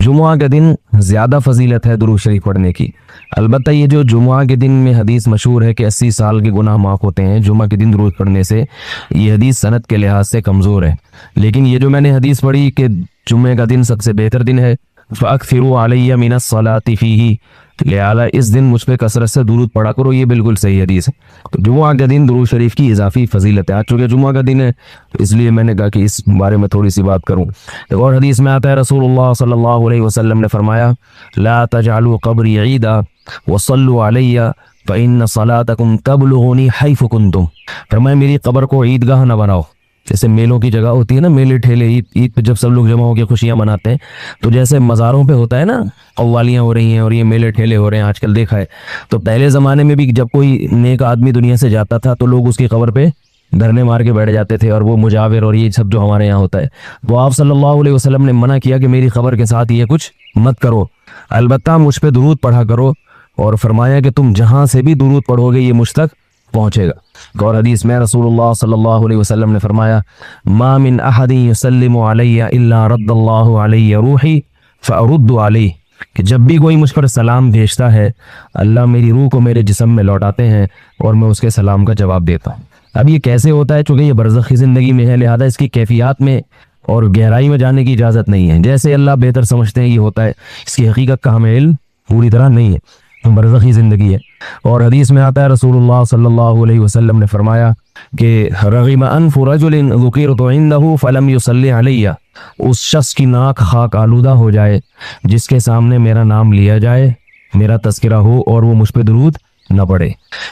जुमुआ के दिन ज़्यादा फजीलत है दुरूद शरीफ पढ़ने की। अलबत्ता ये जो जुमुआ के दिन में हदीस मशहूर है कि 80 साल के गुनाह माफ़ होते हैं जुमा के दिन दुरूद पढ़ने से, ये हदीस सनद के लिहाज से कमज़ोर है। लेकिन ये जो मैंने हदीस पढ़ी कि जुम्मे का दिन सबसे बेहतर दिन है, फ़अक्सिरू अलैया मिनस्सलाति फ़ीही, लिहाजा इस दिन मुझ पर कसरत से दुरूद पढ़ा करो, ये बिल्कुल सही हदीस है। तो जुमा का दिन दुरूद शरीफ की इजाफी फजीलत है। आज चूँकि जुमा का दिन है तो इसलिए मैंने कहा कि इस बारे में थोड़ी सी बात करूँ। एक और हदीस में आता है रसूलुल्लाह सल्लल्लाहु अलैहि वसल्लम ने फरमाया, ला तजअलू क़ब्री ईदा वसल्लू अलैया फ़इन्न सलातकुम तबलुगुनी हैफ़ु कुंतुम। फरमाया मेरी कब्र को ईदगाह न बनाओ। जैसे मेलों की जगह होती है ना, मेले ठेले, ईद पे जब सब लोग जमा होकर खुशियां मनाते हैं, तो जैसे मज़ारों पे होता है ना, कव्वालियाँ हो रही हैं और ये मेले ठेले हो रहे हैं आजकल देखा है। तो पहले ज़माने में भी जब कोई नेक आदमी दुनिया से जाता था तो लोग उसकी कब्र पे धरने मार के बैठ जाते थे, और वो मुजाविर और ये सब जो हमारे यहाँ होता है। तो आप सल्लल्लाहु अलैहि वसल्लम ने मना किया कि मेरी खबर के साथ ये कुछ मत करो, अलबत्ता मुझ पे दुरूद पढ़ा करो, और फरमाया कि तुम जहाँ से भी दुरूद पढ़ोगे ये मुझ तक पहुँचेगा। और हदीस में रसूलुल्लाह सल्लल्लाहु अलैहि वसल्लम ने फरमाया, मा मिन अहदिन युसल्लिमु अलैया इल्ला रद्दल्लाहु अलैया रूही फअरुद्दु अलैहि, कि जब भी कोई मुझ पर सलाम भेजता है अल्लाह मेरी रूह को मेरे जिस्म में लौटाते हैं और मैं उसके सलाम का जवाब देता हूँ। अब ये कैसे होता है? चूँकि ये बरज़खी ज़िंदगी में है, लिहाजा इसकी कैफियत में और गहराई में जाने की इजाज़त नहीं है। जैसे अल्लाह बेहतर समझते हैं ये होता है, इसकी हकीकत का हमें इल्म पूरी तरह नहीं है, बरज़खी ज़िंदगी है। और हदीस में आता है रसूलुल्लाह सल्लल्लाहु अलैहि वसल्लम ने फरमाया कि रग़िम अनफ़ु रजुलिन ज़ुकिरतु इंदहु फलम युसल्ली अलैया, उस शख्स की नाक खाक आलूदा हो जाए जिसके सामने मेरा नाम लिया जाए, मेरा तज़किरा हो और वो मुझ पे दुरूद न पढ़े।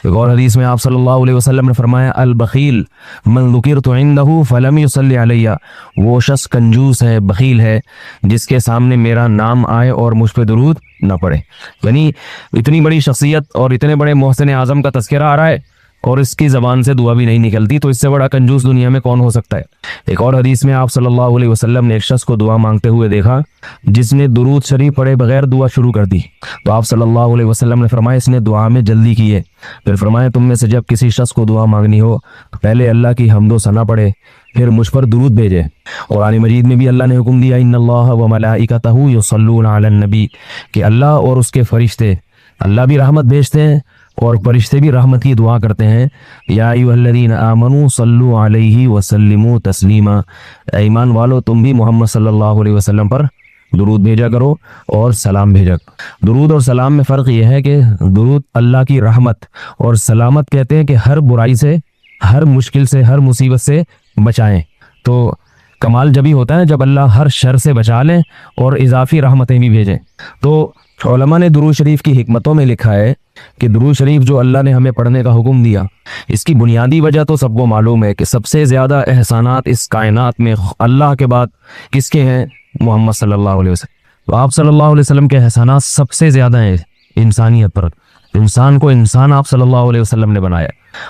एक और हदीस में आप सल्लल्लाहु अलैहि वसल्लम ने फरमाया, अल बखील मन ज़ुकिरतु इंदहु फलम युसल्ली अलैया, वो शख्स कंजूस है, बखील है जिसके सामने मेरा नाम आए और मुझ पे दुरूद न पड़े। यानी इतनी बड़ी शख्सियत और इतने बड़े मोहसिन आज़म का तज़किरा आ रहा है और इसकी ज़बान से दुआ भी नहीं निकलती, तो इससे बड़ा कंजूस दुनिया में कौन हो सकता है। एक और हदीस में आप सल्लल्लाहु अलैहि वसल्लम ने एक शख्स को दुआ मांगते हुए देखा जिसने दुरूद शरीफ पढ़े बगैर दुआ शुरू कर दी। तो आप सल्लल्लाहु अलैहि वसल्लम ने फरमाया इसने दुआ में जल्दी की है। फिर फरमाया तुम में से जब किसी शख्स को दुआ मांगनी हो तो पहले अल्लाह की हम्दो सना पढ़े, फिर मुझ पर दुरूद भेजे। कुरान मजीद में भी अल्लाह ने हुक्म दिया, इन्नल्लाह व मलाइकतहु युसल्लूना अलन नबी, कि अल्लाह और उसके फरिश्ते, अल्लाह भी रहमत भेजते हैं और फरिश्ते भी रहमत की दुआ करते हैं। या अय्युहल्लज़ीना आमनू सल्लू अलैहि वसल्लिमू तस्लीमा, ईमान वालो तुम भी मोहम्मद सल्लल्लाहु अलैहि वसल्लम पर दुरूद भेजा करो और सलाम भेजा करो। दुरूद और सलाम में फ़र्क यह है कि दुरूद अल्लाह की रहमत और सलामत कहते हैं कि हर बुराई से, हर मुश्किल से, हर मुसीबत से बचाएं। तो कमाल जब ही होता है जब अल्लाह हर शर से बचा लें और इजाफी रहमतें भी भेजें। तो उलमा ने दुरूद शरीफ की हिकमतों में लिखा है कि दुरूद शरीफ जो अल्लाह ने हमें पढ़ने का हुक्म दिया, इसकी बुनियादी वजह तो सबको मालूम है कि सबसे ज़्यादा एहसानात इस कायनात में अल्लाह के बाद किसके हैं? मोहम्मद सल्लल्लाहु अलैहि वसल्लम। तो आप सल्लल्लाहु अलैहि वसल्लम के एहसानात सबसे ज़्यादा हैं इंसानियत पर। इंसान को इंसान आप सल्लल्लाहु अलैहि वसल्लम ने बनाया,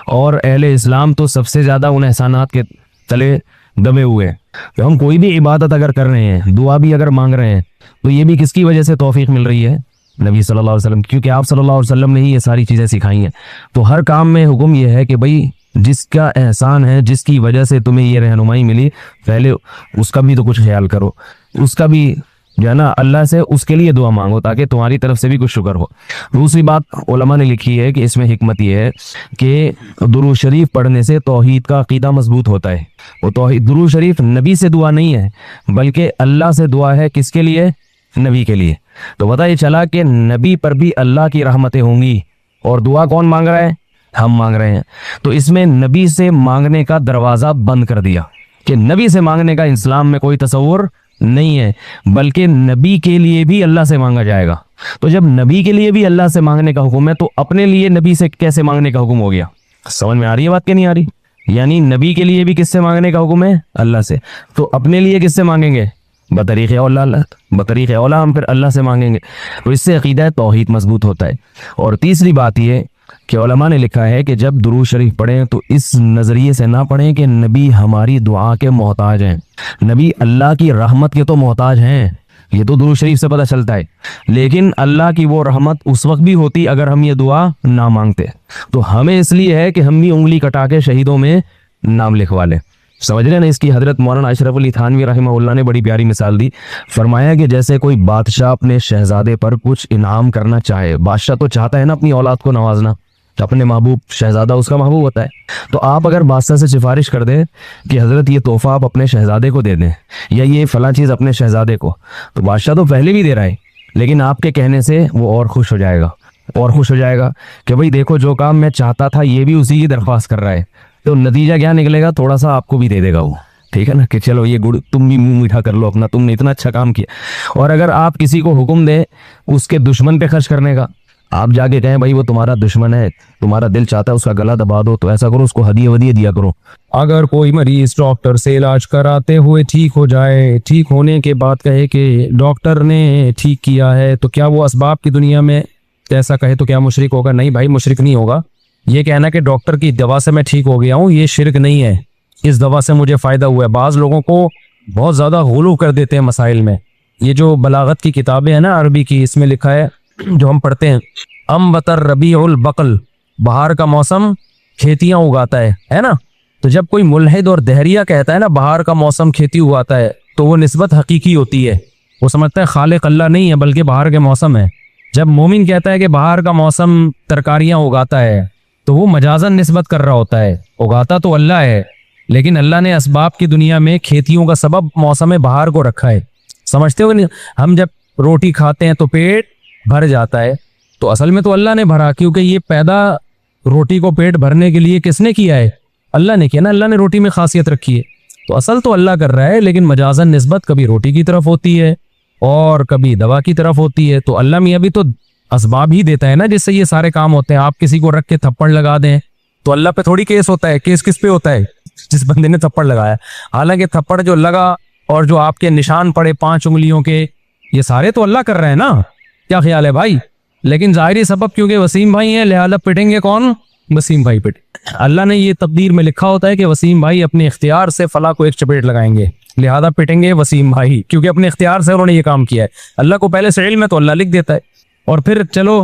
और अहले इस्लाम तो सबसे ज़्यादा उन एहसानात के तले दबे हुए हैं। तो हम कोई भी इबादत अगर कर रहे हैं, दुआ भी अगर मांग रहे हैं, तो ये भी किसकी वजह से तौफीक मिल रही है? नबी सल्लल्लाहु अलैहि वसल्लम, क्योंकि आप सल्लल्लाहु अलैहि वसल्लम ने ही ये सारी चीज़ें सिखाई हैं। तो हर काम में हुक्म यह है कि भाई जिसका एहसान है, जिसकी वजह से तुम्हें ये रहनुमाई मिली, पहले उसका भी तो कुछ ख्याल करो, उसका भी जो है ना अल्लाह से उसके लिए दुआ मांगो ताकि तुम्हारी तरफ से भी कुछ शुक्र हो। दूसरी बात उलमा ने लिखी है कि इसमें हिकमत ये है कि दुरूद शरीफ पढ़ने से तौहीद का अकीदा मजबूत होता है। वो तौहीद, दुरूद शरीफ नबी से दुआ नहीं है बल्कि अल्लाह से दुआ है। किसके लिए? नबी के लिए। तो पता ये चला कि नबी पर भी अल्लाह की रहमतें होंगी, और दुआ कौन मांग रहा है? हम मांग रहे हैं। तो इसमें नबी से मांगने का दरवाज़ा बंद कर दिया कि नबी से मांगने का इस्लाम में कोई तसव्वुर नहीं है, बल्कि नबी के लिए भी अल्लाह से मांगा जाएगा। तो जब नबी के लिए भी अल्लाह से मांगने का हुक्म है, तो अपने लिए नबी से कैसे मांगने का हुक्म हो गया? समझ में आ रही है बात कि नहीं आ रही? यानी नबी के लिए भी किससे मांगने का हुक्म है? अल्लाह से। तो अपने लिए किससे मांगेंगे? बतरीक़े औला हम फिर अल्लाह से मांगेंगे। तो इससे अकीदा तौहीद मजबूत होता है। और तीसरी बात ये कि उलमा ने लिखा है कि जब दुरूद शरीफ पढ़ें तो इस नज़रिए से ना पढ़ें कि नबी हमारी दुआ के मोहताज हैं। नबी अल्लाह की रहमत के तो मोहताज हैं, ये तो दुरूद शरीफ से पता चलता है, लेकिन अल्लाह की वो रहमत उस वक्त भी होती अगर हम ये दुआ ना मांगते। तो हमें इसलिए है कि हम भी उंगली कटा के शहीदों में नाम लिखवा लें। समझ रहे हैं ना। इसकी हजरत मौलाना अशरफ अली थानवी रहमहुल्लाह ने बड़ी प्यारी मिसाल दी। फरमाया कि जैसे कोई बादशाह अपने शहजादे पर कुछ इनाम करना चाहे, बादशाह तो चाहता है ना अपनी औलाद को नवाजना, तो अपने महबूब शहजादा उसका महबूब होता है। तो आप अगर बादशाह से सिफारिश कर दें कि हजरत ये तोहफा आप अपने शहजादे को दे दें या ये फला चीज़ अपने शहजादे को, तो बादशाह तो पहले भी दे रहा है, लेकिन आपके कहने से वो और खुश हो जाएगा, और खुश हो जाएगा कि भाई देखो जो काम मैं चाहता था ये भी उसी की दरख्वास्त कर रहा है। तो नतीजा क्या निकलेगा, थोड़ा सा आपको भी दे देगा वो, ठीक है ना, कि चलो ये गुड़ तुम भी मुंह मीठा कर लो अपना, तुमने इतना अच्छा काम किया। और अगर आप किसी को हुक्म दें उसके दुश्मन पे खर्च करने का, आप जाके कहें भाई वो तुम्हारा दुश्मन है, तुम्हारा दिल चाहता है उसका गला दबा दो, तो ऐसा करो उसको हदिया वदिया दिया करो। अगर कोई मरीज डॉक्टर से इलाज कराते हुए ठीक हो जाए, ठीक होने के बाद कहे कि डॉक्टर ने ठीक किया है, तो क्या वो असबाब की दुनिया में ऐसा कहे तो क्या मुशरिक होगा? नहीं भाई, मुशरिक नहीं होगा। ये कहना कि डॉक्टर की दवा से मैं ठीक हो गया हूँ, ये शिरक नहीं है, इस दवा से मुझे फ़ायदा हुआ है। बाज़ लोगों को बहुत ज़्यादा गुलू कर देते हैं मसाइल में। ये जो बलागत की किताबें हैं ना अरबी की, इसमें लिखा है जो हम पढ़ते हैं, अम्बतर रबीउल बकल, बहार का मौसम खेतियाँ उगाता है ना। तो जब कोई मुल्हिद और दहरिया कहता है ना बहार का मौसम खेती उगाता है, तो वो निस्बत हकीकी होती है, वो समझता है खालिक अल्लाह नहीं है बल्कि बहार के मौसम है। जब मोमिन कहता है कि बहार का मौसम तरकारियाँ उगाता है, तो वो मजाजन निस्बत कर रहा होता है, उगाता तो अल्लाह है, लेकिन अल्लाह ने असबाब की दुनिया में खेतियों का सबब मौसम बहार को रखा है। समझते हो नहीं? हम जब रोटी खाते हैं तो पेट भर जाता है, तो असल में तो अल्लाह ने भरा, क्योंकि ये पैदा रोटी को पेट भरने के लिए किसने किया है? अल्लाह ने किया ना। अल्लाह ने रोटी में खासियत रखी है, तो असल तो अल्लाह कर रहा है, लेकिन मजाजन निस्बत कभी रोटी की तरफ होती है और कभी दवा की तरफ होती है। तो अल्लाह मियाँ भी तो असबाब ही देता है ना जिससे ये सारे काम होते हैं। आप किसी को रख के थप्पड़ लगा दें तो अल्लाह पे थोड़ी केस होता है, केस किस पे होता है? जिस बंदे ने थप्पड़ लगाया। हालांकि थप्पड़ जो लगा और जो आपके निशान पड़े 5 उंगलियों के, ये सारे तो अल्लाह कर रहे हैं ना। क्या ख्याल है भाई? लेकिन जाहिरी सबब क्योंकि वसीम भाई हैं, लिहाजा पिटेंगे कौन? वसीम भाई पिटे। अल्लाह ने ये तकदीर में लिखा होता है कि वसीम भाई अपने इख्तियार से फला को एक चपेट लगाएंगे, लिहाजा पिटेंगे वसीम भाई, क्योंकि अपने इख्तियार से उन्होंने ये काम किया है। अल्लाह को पहले से इल्म है तो अल्लाह लिख देता है। और फिर चलो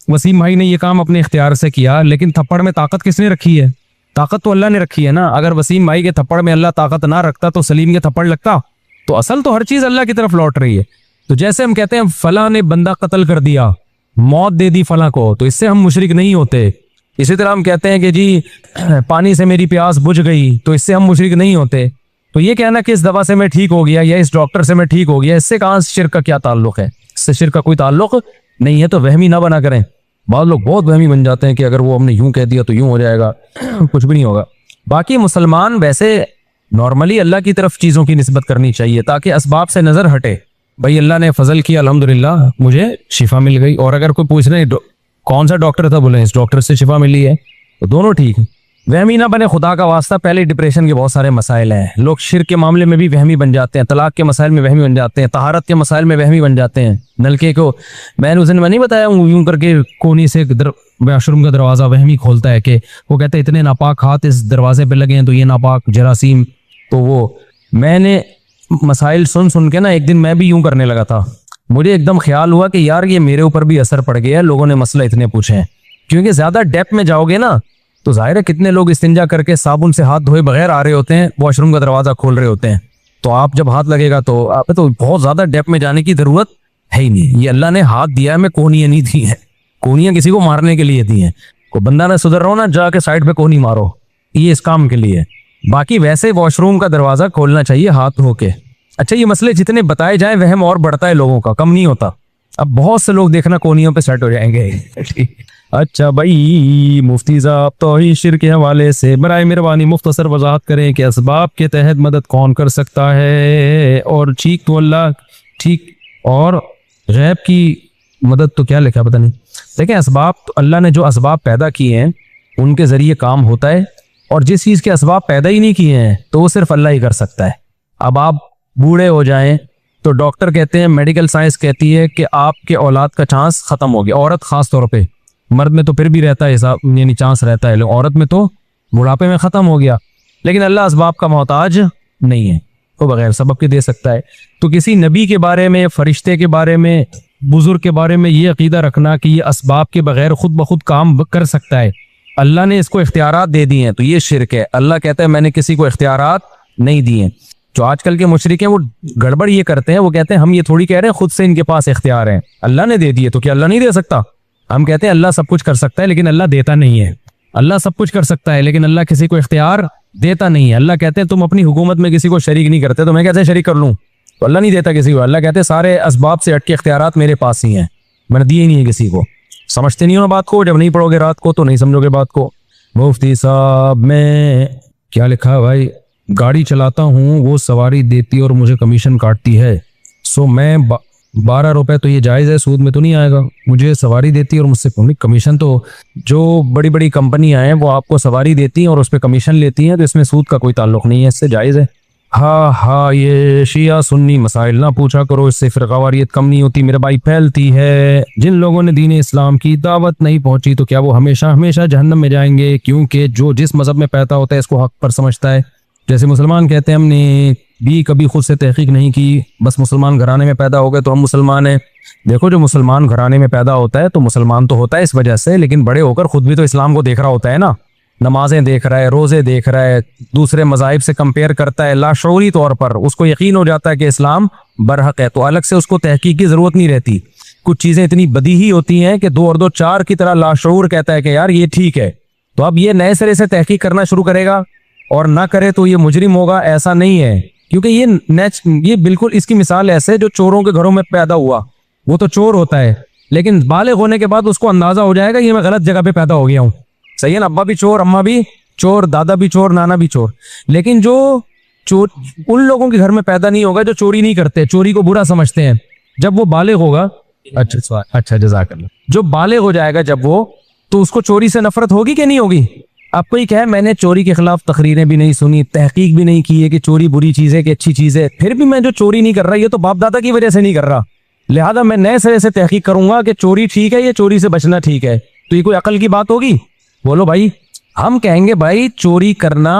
वसीम भाई ने ये काम अपने इख्तियार से किया, लेकिन थप्पड़ में ताकत किसने रखी है? ताकत तो अल्लाह ने रखी है ना। अगर वसीम भाई के थप्पड़ में अल्लाह ताकत ना रखता तो सलीम के थप्पड़ लगता। तो असल तो हर चीज अल्लाह की तरफ लौट रही है। तो जैसे हम कहते हैं फला ने बंदा कत्ल कर दिया, मौत दे दी फला को, तो इससे हम मुशरिक नहीं होते। इसी तरह हम कहते हैं कि जी पानी से मेरी प्यास बुझ गई, तो इससे हम मुशरिक नहीं होते। तो ये कहना कि इस दवा से मैं ठीक हो गया या इस डॉक्टर से मैं ठीक हो गया, इससे कहाँ शिर्क का क्या ताल्लुक है? इससे शिर्क का कोई ताल्लुक नहीं है। तो वहमी ना बना करें। बहुत लोग बहुत वहमी बन जाते हैं कि अगर वो हमने यूं कह दिया तो यूं हो जाएगा। कुछ भी नहीं होगा। बाकी मुसलमान वैसे नॉर्मली अल्लाह की तरफ चीज़ों की निस्बत करनी चाहिए ताकि असबाब से नज़र हटे। भाई अल्लाह ने फजल किया, अल्हम्दुलिल्लाह मुझे शिफा मिल गई। और अगर कोई पूछ रहे कौन सा डॉक्टर था, बोले इस डॉक्टर से शिफा मिली है, तो दोनों ठीक है। वहमी ना बने, खुदा का वास्ता। पहले डिप्रेशन के बहुत सारे मसाइल हैं, लोग शिर्क के मामले में भी वहमी बन जाते हैं, तलाक के मसाइल में वहमी बन जाते हैं, तहारत के मसाइल में वहमी बन जाते हैं। नलके को मैंने उस दिन नहीं बताया यूं करके कोनी से वाशरूम का दरवाजा वहमी खोलता है कि वो कहते हैं इतने नापाक हाथ इस दरवाजे पे लगे हैं तो ये नापाक जरासीम। तो वो मैंने मसाइल सुन सुन के ना एक दिन मैं भी यूं करने लगा था। मुझे एकदम ख्याल हुआ कि यार ये मेरे ऊपर भी असर पड़ गया है, लोगों ने मसला इतने पूछे हैं। क्योंकि ज्यादा डेप्थ में जाओगे ना तो जाहिर है कितने लोग इस्तिंजा करके साबुन से हाथ धोए बगैर आ रहे होते हैं, वॉशरूम का दरवाजा खोल रहे होते हैं। तो आप जब हाथ लगेगा तो आप तो बहुत ज्यादा डेप्थ में जाने की जरूरत है ही नहीं। ये अल्लाह ने हाथ दिया है, मैं कोहनियां नहीं दी है। कोहनियां किसी को मारने के लिए दी हैं। कोई बंदा ना सुधर रहा हो ना, जाके साइड पे कोहनी मारो, ये इस काम के लिए। बाकी वैसे वॉशरूम का दरवाजा खोलना चाहिए हाथ धो के। अच्छा, ये मसले जितने बताए जाए वहम और बढ़ता है लोगों का, कम नहीं होता। अब बहुत से लोग देखना कोहनियों पे सेट हो जाएंगे। अच्छा भाई मुफ्ती साहब तौहीद शिर्क के हवाले से बराए मेहरबानी मुख्तसर वजाहत करें कि असबाब के तहत मदद कौन कर सकता है? और ठीक तो अल्लाह ठीक, और गैब की मदद तो क्या लिखा पता नहीं। देखें, असबाब तो अल्लाह ने जो असबाब पैदा किए हैं उनके जरिए काम होता है, और जिस चीज़ के असबाब पैदा ही नहीं किए हैं तो वो सिर्फ अल्लाह ही कर सकता है। अब आप बूढ़े हो जाएं तो डॉक्टर कहते हैं, मेडिकल साइंस कहती है कि आपके औलाद का चांस खत्म हो गया। औरत खास तौर पे, मर्द में तो फिर भी रहता है हिसाब, यानी चांस रहता है, लेकिन औरत में तो बुढ़ापे में खत्म हो गया। लेकिन अल्लाह असबाब का मोहताज नहीं है, वो बगैर सबब के दे सकता है। तो किसी नबी के बारे में, फरिश्ते के बारे में, बुजुर्ग के बारे में ये अकीदा रखना कि ये असबाब के बगैर खुद ब खुद काम कर सकता है, अल्लाह ने इसको इख्तियारात दे दिए हैं, तो ये शिर्क है। अल्लाह कहता है मैंने किसी को इख्तियारात नहीं दिए। जो आजकल के मुशरिक हैं वो गड़बड़ ये करते हैं, वो कहते हैं हम ये थोड़ी कह रहे हैं खुद से इनके पास इख्तियार है, अल्लाह ने दे दिए तो क्या अल्लाह नहीं दे सकता। हम कहते हैं अल्लाह सब कुछ कर सकता है लेकिन अल्लाह देता नहीं है। अल्लाह सब कुछ कर सकता है लेकिन अल्लाह किसी को इख्तियार देता नहीं है। अल्लाह कहते हैं तुम अपनी हुकूमत में किसी को शरीक नहीं करते तो मैं कैसे शरीक कर लूं। तो अल्लाह नहीं देता किसी को। अल्लाह कहते हैं सारे असबाब से हटके इख्तियारात मेरे पास ही हैं, मैंने दिए ही नहीं है किसी को। समझते नहीं हो ना बात को, जब नहीं पढ़ोगे रात को तो नहीं समझोगे बात को। मुफ्ती साहब मैं क्या लिखा है भाई, गाड़ी चलाता हूँ वो सवारी देती और मुझे कमीशन काटती है, सो मैं 12 रुपए तो ये जायज़ है, सूद में तो नहीं आएगा। मुझे सवारी देती है और मुझसे कमीशन, तो जो बड़ी बड़ी कंपनियां हैं वो आपको सवारी देती हैं और उस पर कमीशन लेती हैं, तो इसमें सूद का कोई ताल्लुक नहीं है, इससे जायज़ है। हाँ ये शिया सुन्नी मसाइल ना पूछा करो, इससे फ़िरक़ावारियत कम नहीं होती मेरे भाई, फैलती है। जिन लोगों ने दीन इस्लाम की दावत नहीं पहुंची तो क्या वो हमेशा हमेशा जहन्नम में जाएंगे? क्योंकि जो जिस मज़हब में पैदा होता है इसको हक पर समझता है। जैसे मुसलमान कहते हैं हमने भी कभी खुद से तहकीक नहीं की, बस मुसलमान घराने में पैदा हो गए तो हम मुसलमान हैं। देखो जो मुसलमान घराने में पैदा होता है तो मुसलमान तो होता है इस वजह से, लेकिन बड़े होकर खुद भी तो इस्लाम को देख रहा होता है ना, नमाजें देख रहा है, रोज़े देख रहा है, दूसरे मज़ाहिब से कंपेयर करता है, लाशऊरी तौर पर उसको यकीन हो जाता है कि इस्लाम बरहक है, तो अलग से उसको तहकीक की ज़रूरत नहीं रहती। कुछ चीज़ें इतनी बदीही होती हैं कि 2 और 2 4 की तरह लाशऊर कहता है कि यार ये ठीक है, तो अब ये नए सिरे से तहकीक करना शुरू करेगा और ना करे तो ये मुजरिम होगा, ऐसा नहीं है। क्योंकि ये बिल्कुल इसकी मिसाल ऐसे जो चोरों के घरों में पैदा हुआ, वो तो चोर होता है लेकिन बालिग होने के बाद उसको अंदाजा हो जाएगा ये मैं गलत जगह पे पैदा हो गया हूँ। सही है ना, अब्बा भी चोर, अम्मा भी चोर, दादा भी चोर, नाना भी चोर। लेकिन जो चोर उन लोगों के घर में पैदा नहीं होगा जो चोरी नहीं करते, चोरी को बुरा समझते हैं। जब वो बालिग होगा, अच्छा जज़ाकल्लाह, जो बालिग हो जाएगा जब वो, तो उसको चोरी से नफरत होगी कि नहीं होगी? आपको ये क्या है, मैंने चोरी के खिलाफ तकरीरें भी नहीं सुनी, तहकीक भी नहीं की है कि चोरी बुरी चीज है कि अच्छी चीज है, फिर भी मैं जो चोरी नहीं कर रहा ये तो बाप दादा की वजह से नहीं कर रहा, लिहाजा मैं नए सिरे से तहकीक करूंगा कि चोरी ठीक है या चोरी से बचना ठीक है। तो ये कोई अकल की बात होगी? बोलो भाई। हम कहेंगे भाई चोरी करना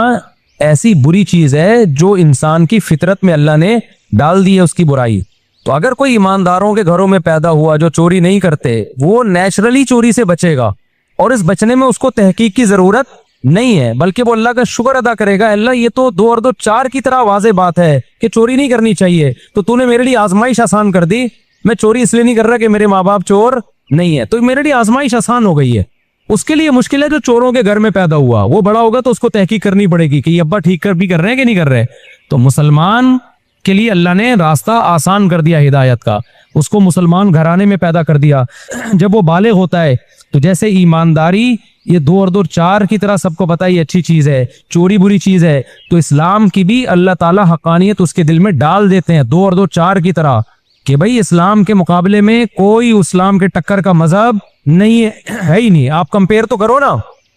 ऐसी बुरी चीज है जो इंसान की फितरत में अल्लाह ने डाल दी है उसकी बुराई। तो अगर कोई ईमानदारों के घरों में पैदा हुआ जो चोरी नहीं करते, वो नेचुरली चोरी से बचेगा और इस बचने में उसको तहकीक की जरूरत नहीं है, बल्कि वो अल्लाह का शुक्र अदा करेगा, अल्लाह ये तो 2 और 2 4 की तरह वाज़ेह बात है कि चोरी नहीं करनी चाहिए, तो तूने मेरे लिए आजमाइश आसान कर दी। मैं चोरी इसलिए नहीं कर रहा कि मेरे माँ बाप चोर नहीं है, तो मेरे लिए आजमाइश आसान हो गई है। उसके लिए मुश्किल है जो चोरों के घर में पैदा हुआ, वो बड़ा होगा तो उसको तहकीक करनी पड़ेगी कि ये अब्बा ठीक भी कर रहे हैं कि नहीं कर रहे। तो मुसलमान के लिए अल्लाह ने रास्ता आसान कर दिया हिदायत का, उसको मुसलमान घराने में पैदा कर दिया। जब वो बालिग होता है तो जैसे ईमानदारी ये 2 और 2 4 की तरह सबको पता है ये अच्छी चीज है, चोरी बुरी चीज है, तो इस्लाम की भी अल्लाह ताला हकानियत उसके दिल में डाल देते हैं 2 और 2 4 की तरह कि भाई इस्लाम के मुकाबले में कोई इस्लाम के टक्कर का मजहब नहीं है ही नहीं। आप कंपेयर तो करो ना,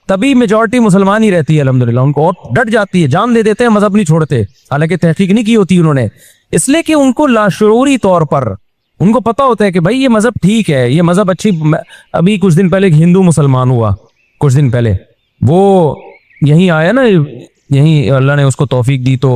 तभी मेजॉरिटी मुसलमान ही रहती है अल्हम्दुलिल्लाह, उनको और डट जाती है, जान दे देते हैं, मजहब नहीं छोड़ते, हालांकि तहकीक नहीं की होती उन्होंने, इसलिए कि उनको लाशऊरी तौर पर उनको पता होता है कि भाई ये मजहब ठीक है, ये मजहब अच्छी। अभी कुछ दिन पहले एक हिंदू मुसलमान हुआ, कुछ दिन पहले वो यहीं आया ना, यहीं अल्लाह ने उसको तौफीक दी, तो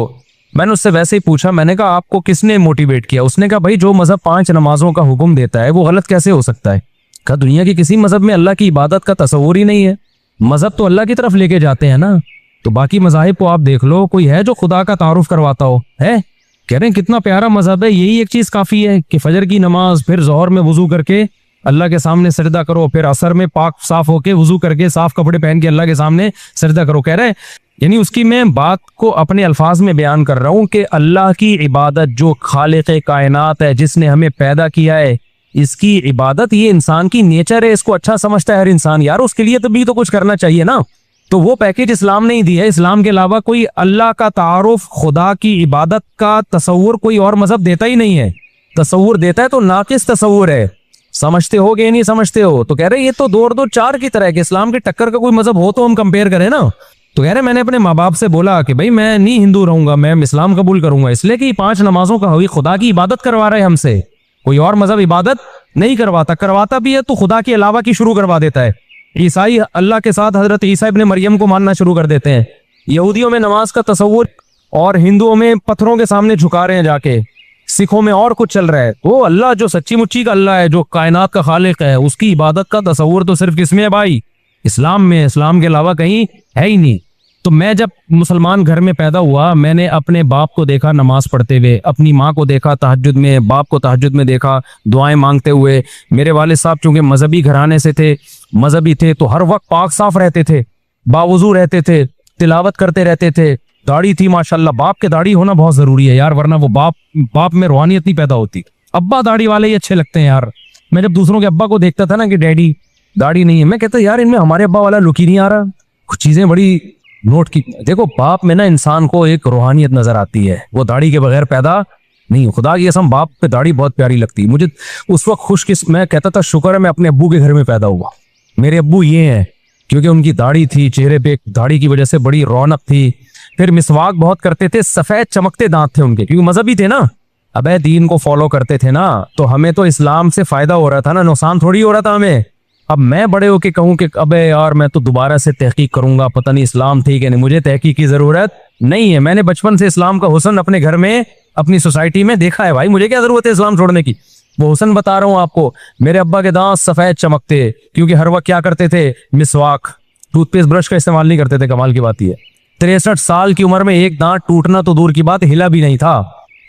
मैंने उससे वैसे ही पूछा, मैंने कहा आपको किसने मोटिवेट किया? उसने कहा भाई जो मजहब 5 नमाजों का हुक्म देता है वो गलत कैसे हो सकता है? कहा दुनिया के किसी मजहब में अल्लाह की इबादत का तस्वुर ही नहीं है, मजहब तो अल्लाह की तरफ लेके जाते हैं ना। तो बाकी मजाहिब को आप देख लो, कोई है जो खुदा का तारुफ करवाता हो? है? कह रहे हैं कितना प्यारा मजहब है, यही एक चीज काफी है कि फजर की नमाज, फिर जोहर में वजू करके अल्लाह के सामने सजदा करो, फिर असर में पाक साफ होके वजू करके साफ कपड़े पहन के अल्लाह के सामने सजदा करो। कह रहे हैं यानी उसकी मैं बात को अपने अल्फाज में बयान कर रहा हूं कि अल्लाह की इबादत जो खालिक कायनात है, जिसने हमें पैदा किया है, इसकी इबादत ये इंसान की नेचर है, इसको अच्छा समझता है हर इंसान, यार उसके लिए तो भी तो कुछ करना चाहिए ना। तो वो पैकेज इस्लाम नहीं दी है, इस्लाम के अलावा कोई अल्लाह का तारुफ, खुदा की इबादत का तस्वुर कोई और मजहब देता ही नहीं है। तस्वुर देता है तो नाकिस तस्वुर है, समझते हो कि नहीं समझते हो? तो कह रहे ये तो 2 और 2 4 की तरह है कि इस्लाम के टक्कर का कोई मजहब हो तो हम कंपेयर करें ना। तो कह रहे मैंने अपने माँ बाप से बोला कि भाई मैं नहीं हिंदू रहूंगा, मैं इस्लाम कबूल करूंगा, इसलिए कि 5 नमाजों का हुई खुदा की इबादत करवा रहे हैं हमसे, कोई और मजहब इबादत नहीं करवाता, करवाता भी है तो खुदा के अलावा की शुरू करवा देता है। ईसाई अल्लाह के साथ हजरत ईसा इब्ने मरियम को मानना शुरू कर देते हैं, यहूदियों में नमाज का तस्वुर और हिंदुओं में पत्थरों के सामने झुका रहे हैं जाके, सिखों में और कुछ चल रहा है। तो अल्लाह जो सच्ची मुच्ची का अल्लाह है, जो कायनात का खालिक है, उसकी इबादत का तस्वुर तो सिर्फ किसमें है भाई? इस्लाम में, इस्लाम के अलावा कहीं है ही नहीं। तो मैं जब मुसलमान घर में पैदा हुआ, मैंने अपने बाप को देखा नमाज पढ़ते हुए, अपनी माँ को देखा तहज्जुद में, बाप को तहज्जुद में देखा दुआएं मांगते हुए। मेरे वालिद साहब चूंकि मजहबी घराने से थे, मजहबी थे, तो हर वक्त पाक साफ रहते थे, बावुजू रहते थे, तिलावत करते रहते थे, दाढ़ी थी माशाल्लाह। बाप के दाढ़ी होना बहुत जरूरी है यार, वरना वो बाप में रूहानियत नहीं पैदा होती। अब्बा दाढ़ी वाले ही अच्छे लगते हैं यार। मैं जब दूसरों के अब्बा को देखता था ना कि डैडी दाढ़ी नहीं है, मैं कहता यार इनमें हमारे अब्बा वाला लुक ही नहीं आ रहा। कुछ चीजें बड़ी नोट की। देखो बाप में ना इंसान को एक रूहानियत नजर आती है, वो दाढ़ी के बगैर पैदा नहीं। खुदा की कसम बाप पे दाढ़ी बहुत प्यारी लगती है मुझे। उस वक्त मैं कहता था शुक्र है मैं अपने अब्बू के घर में पैदा हुआ। मेरे अब्बू ये हैं क्योंकि उनकी दाढ़ी थी, चेहरे पे दाढ़ी की वजह से बड़ी रौनक थी। फिर मिसवाक बहुत करते थे, सफेद चमकते दांत थे उनके, क्योंकि मजहबी थे ना, अबे दीन को फॉलो करते थे ना, तो हमें तो इस्लाम से फायदा हो रहा था ना, नुकसान थोड़ी हो रहा था हमें। अब मैं बड़े होके कहूं कि अबे यार मैं तो दोबारा से तहकीक करूंगा, पता नहीं इस्लाम ठीक है नहीं, मुझे तहकीक की जरूरत नहीं है। मैंने बचपन से इस्लाम का हुस्न अपने घर में, अपनी सोसाइटी में देखा है भाई, मुझे क्या जरूरत है इस्लाम छोड़ने की। वो हुस्न बता रहा हूँ आपको। मेरे अब्बा के दांत सफेद चमकते, क्योंकि हर वक्त क्या करते थे, मिसवाक, टूथपेस्ट ब्रश का इस्तेमाल नहीं करते थे। कमाल की बात यह 63 साल की उम्र में एक दांत टूटना तो दूर की बात, हिला भी नहीं था।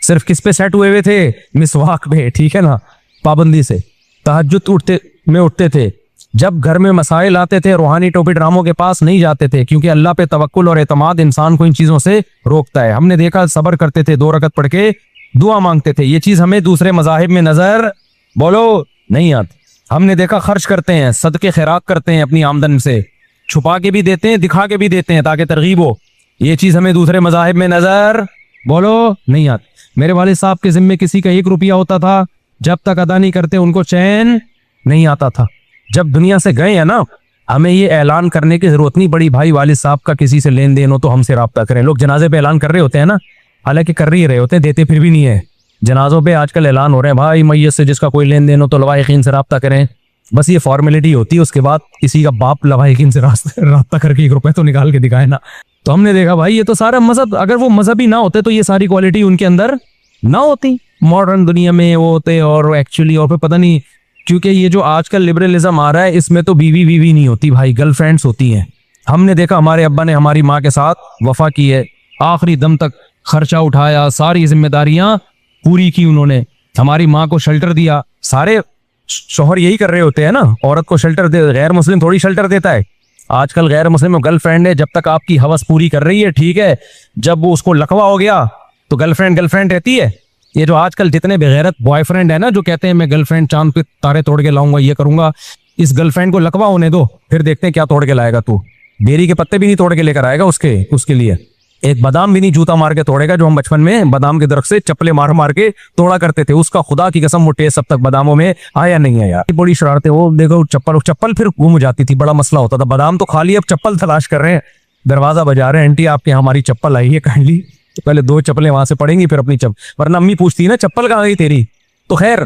सिर्फ किस पे सेट हुए थे, मिसवाक पे, ठीक है ना, पाबंदी से। तहज्जुद उठते थे। जब घर में मसाइल आते थे, रूहानी टोपी ड्रामों के पास नहीं जाते थे, क्योंकि अल्लाह पे तवक्कुल और एतमाद इंसान को इन चीजों से रोकता है। हमने देखा सब्र करते थे, 2 रकत पढ़ के दुआ मांगते थे। ये चीज हमें दूसरे मजाहिब में नजर बोलो नहीं आती। हमने देखा खर्च करते हैं, सदके खैरात करते हैं, अपनी आमदन से छुपा के भी देते हैं, दिखा के भी देते हैं ताकि तरगीब हो। ये चीज हमें दूसरे मजाहिब में नजर बोलो नहीं आती। मेरे वालिद साहब के जिम्मे किसी का 1 रुपया होता था, जब तक अदा नहीं करते उनको चैन नहीं आता था। जब दुनिया से गए हैं ना, हमें ये ऐलान करने की जरूरत नहीं पड़ी भाई वालिद साहब का किसी से लेन देन हो तो हमसे राब्ता करें। लोग जनाजे पे ऐलान कर रहे होते हैं ना, हालांकि कर ही रहे होते हैं, देते फिर भी नहीं है। जनाजों पे आजकल ऐलान हो रहे हैं, भाई मैयत से जिसका कोई लेन देन हो तो लवाहिकीन से राब्ता करें। बस ये फॉर्मेलिटी होती है, उसके बाद किसी का बाप लवाहिकीन से राब्ता करके 1 रुपए तो निकाल के दिखाए ना। तो हमने देखा भाई ये तो सारा मजहब, अगर वो मजहबी ना होते तो ये सारी क्वालिटी उनके अंदर ना होती। मॉडर्न दुनिया में वो होते और एक्चुअली, और फिर पता नहीं, क्योंकि ये जो आजकल लिबरलिज्म आ रहा है इसमें तो बीवी नहीं होती भाई, गर्लफ्रेंड्स होती हैं। हमने देखा हमारे अब्बा ने हमारी माँ के साथ वफा की है, आखिरी दम तक खर्चा उठाया, सारी जिम्मेदारियां पूरी की उन्होंने, हमारी माँ को शेल्टर दिया। सारे शोहर यही कर रहे होते हैं ना, औरत को शेल्टर दे, गैर मुस्लिम थोड़ी शेल्टर देता है। आजकल गैर मुस्लिम गर्लफ्रेंड है, जब तक आपकी हवस पूरी कर रही है ठीक है, जब वो उसको लकवा हो गया तो गर्लफ्रेंड रहती है। ये जो आजकल जितने बेगैरत बॉयफ्रेंड है ना, जो कहते हैं मैं गर्लफ्रेंड चांद पे तारे तोड़ के लाऊंगा, ये करूंगा, इस गर्लफ्रेंड को लकवा होने दो, फिर देखते हैं क्या तोड़ के लाएगा तू। बेरी के पत्ते भी नहीं तोड़ के लेकर आएगा उसके लिए। एक बादाम भी नहीं जूता मार के तोड़ेगा, जो हम बचपन में बादाम के दरख्त से चप्पले मार के तोड़ा करते थे। उसका खुदा की कसम वो टेस्ट अब तक बादामों में आया नहीं है यार। बड़ी शरारतें, वो देखो चप्पल फिर गुम हो जाती थी, बड़ा मसला होता था। बादाम तो खा लिया, अब चप्पल तलाश कर रहे हैं, दरवाजा बजा रहे हैं, आंटी आपके यहाँ हमारी चप्पल आई है काइंडली। तो पहले 2 चप्पलें वहां से पड़ेंगी, फिर अपनी वरना अम्मी पूछती है ना चप्पल कहाँ गई तेरी। तो खैर,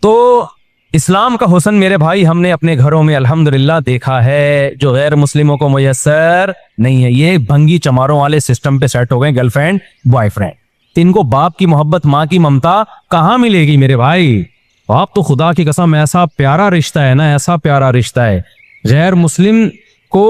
तो इस्लाम का हुस्न मेरे भाई हमने अपने घरों में अल्हम्दुलिल्लाह देखा है, जो गैर मुस्लिमों को मुयस्सर नहीं है। ये भंगी चमारों वाले सिस्टम पे सेट हो गए गर्लफ्रेंड बॉयफ्रेंड। इनको बाप की मोहब्बत, माँ की ममता कहाँ मिलेगी मेरे भाई। आप तो खुदा की कसम, ऐसा प्यारा रिश्ता है ना, ऐसा प्यारा रिश्ता है। गैर मुस्लिम को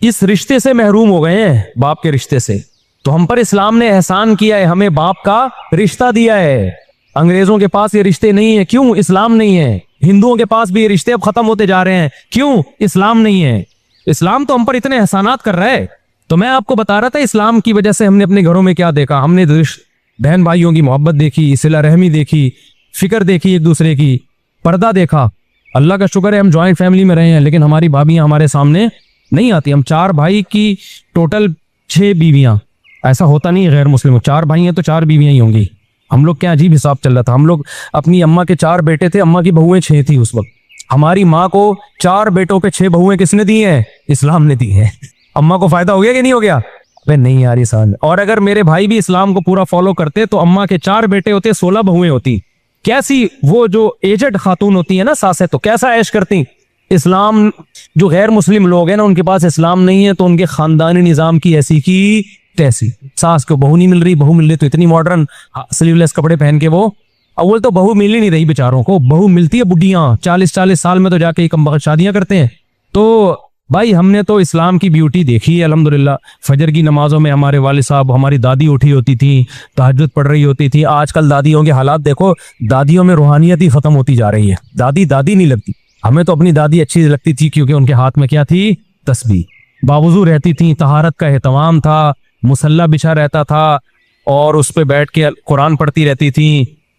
इस रिश्ते से महरूम हो गए हैं, बाप के रिश्ते से। तो हम पर इस्लाम ने एहसान किया है, हमें बाप का रिश्ता दिया है। अंग्रेजों के पास ये रिश्ते नहीं है, क्यों? इस्लाम नहीं है। हिंदुओं के पास भी ये रिश्ते अब खत्म होते जा रहे हैं, क्यों? इस्लाम नहीं है। इस्लाम तो हम पर इतने एहसानात कर रहा है। तो मैं आपको बता रहा था इस्लाम की वजह से हमने अपने घरों में क्या देखा। हमने बहन भाइयों की मोहब्बत देखी, सिला रहमी देखी, फिक्र देखी एक दूसरे की, पर्दा देखा। अल्लाह का शुक्र है हम ज्वाइंट फैमिली में रहे हैं, लेकिन हमारी भाभियां हमारे सामने नहीं आती। हम 4 भाई की टोटल 6 बीवियां, ऐसा होता नहीं है गैर मुस्लिम 4 भाई हैं तो 4 बीवियां ही होंगी। हम लोग क्या अजीब हिसाब चल रहा था। हम लोग अपनी अम्मा के 4 बेटे थे, अम्मा की बहुएं 6 थी उस वक्त। हमारी माँ को 4 बेटों पे 6 बहुएं किसने दी हैं? इस्लाम ने दी है। अम्मा को फायदा हो गया कि नहीं हो गया? अबे नहीं यार इंसान। और अगर मेरे भाई भी इस्लाम को पूरा फॉलो करते तो अम्मा के 4 बेटे होते, 16 बहुएं होती। कैसी वो जो एजेड खातून होती है ना, सासें, तो कैसा ऐश करती। इस्लाम, जो गैर मुस्लिम लोग हैं ना, उनके पास इस्लाम नहीं है तो उनके खानदानी निजाम की ऐसी की तैसी। सास को बहू नहीं मिल रही, बहू मिल रही तो इतनी मॉडर्न स्लीवलेस कपड़े पहन के, वो अव्वल तो बहू मिल ही नहीं रही बेचारों को। बहू मिलती है बुढ़ियां, 40-40 साल में तो जाके कम शादियां करते हैं। तो भाई हमने तो इस्लाम की ब्यूटी देखी है अल्हम्दुलिल्लाह। फजर की नमाजों में हमारे वालिद साहब, हमारी दादी उठी होती थी, तहज्जुद पढ़ रही होती थी। आजकल दादियों के हालात देखो, दादियों में रूहानियत ही खत्म होती जा रही है। दादी दादी नहीं लगती। हमें तो अपनी दादी अच्छी लगती थी क्योंकि उनके हाथ में क्या थी? तस्बीह। बावुजू रहती थी, तहारत का एहतमाम था, मुसल्ला बिछा रहता था और उस पे बैठ के कुरान पढ़ती रहती थी।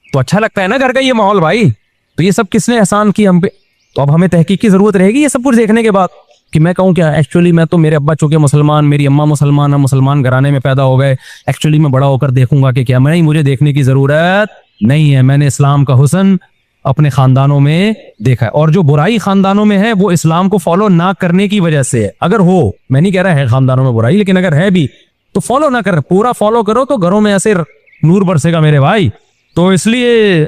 तो अच्छा लगता है ना घर का ये माहौल भाई। तो ये सब किसने एहसान की हम पे? तो अब हमें तहकीक की जरूरत रहेगी ये सब कुछ देखने के बाद कि मैं कहूँ क्या एक्चुअली मैं तो, मेरे अब्बा चूंकि मुसलमान, मेरी अम्मा मुसलमान, हम मुसलमान घराने में पैदा हो गए, एक्चुअली मैं बड़ा होकर देखूंगा कि क्या? मैं नहीं, मुझे देखने की जरूरत नहीं है। मैंने इस्लाम का हुस्न अपने खानदानों में देखा है, और जो बुराई खानदानों में है वो इस्लाम को फॉलो ना करने की वजह से है। अगर हो, मैं नहीं कह रहा है खानदानों में बुराई, लेकिन अगर है भी तो फॉलो ना कर, पूरा फॉलो करो तो घरों में ऐसे नूर बरसेगा मेरे भाई। तो इसलिए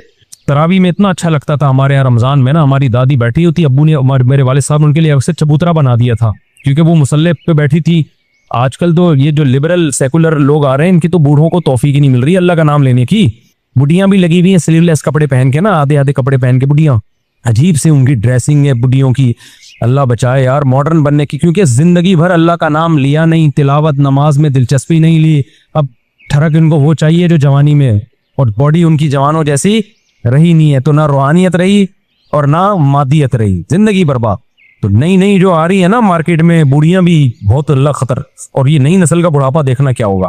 तरावी में इतना अच्छा लगता था हमारे यहाँ रमजान में ना, हमारी दादी बैठी होती, अब्बू ने, मेरे वालिद साहब ने उनके लिए अक्सर चबूतरा बना दिया था क्योंकि वो मुसल्ले पे बैठी थी। आजकल तो ये जो लिबरल सेकुलर लोग आ रहे हैं, इनकी तो बूढ़ों को तौफीक ही नहीं मिल रही अल्लाह का नाम लेने की। बुढ़ियां भी लगी हुई हैं स्लीवलेस कपड़े पहन के ना, आधे आधे कपड़े पहन के बुढ़ियां, अजीब से उनकी ड्रेसिंग है बुढ़ियों की। अल्लाह बचाए यार मॉडर्न बनने की, क्योंकि जिंदगी भर अल्लाह का नाम लिया नहीं, तिलावत नमाज में दिलचस्पी नहीं ली। अब ठरक इनको वो चाहिए जो जवानी में, और बॉडी उनकी जवानों जैसी रही नहीं है, तो ना रूहानियत रही और ना मादियत रही, जिंदगी बर्बाद। तो नई नई जो आ रही है ना मार्केट में बूढ़ियां भी बहुत अल्लाह खतर, और ये नई नस्ल का बुढ़ापा देखना क्या होगा।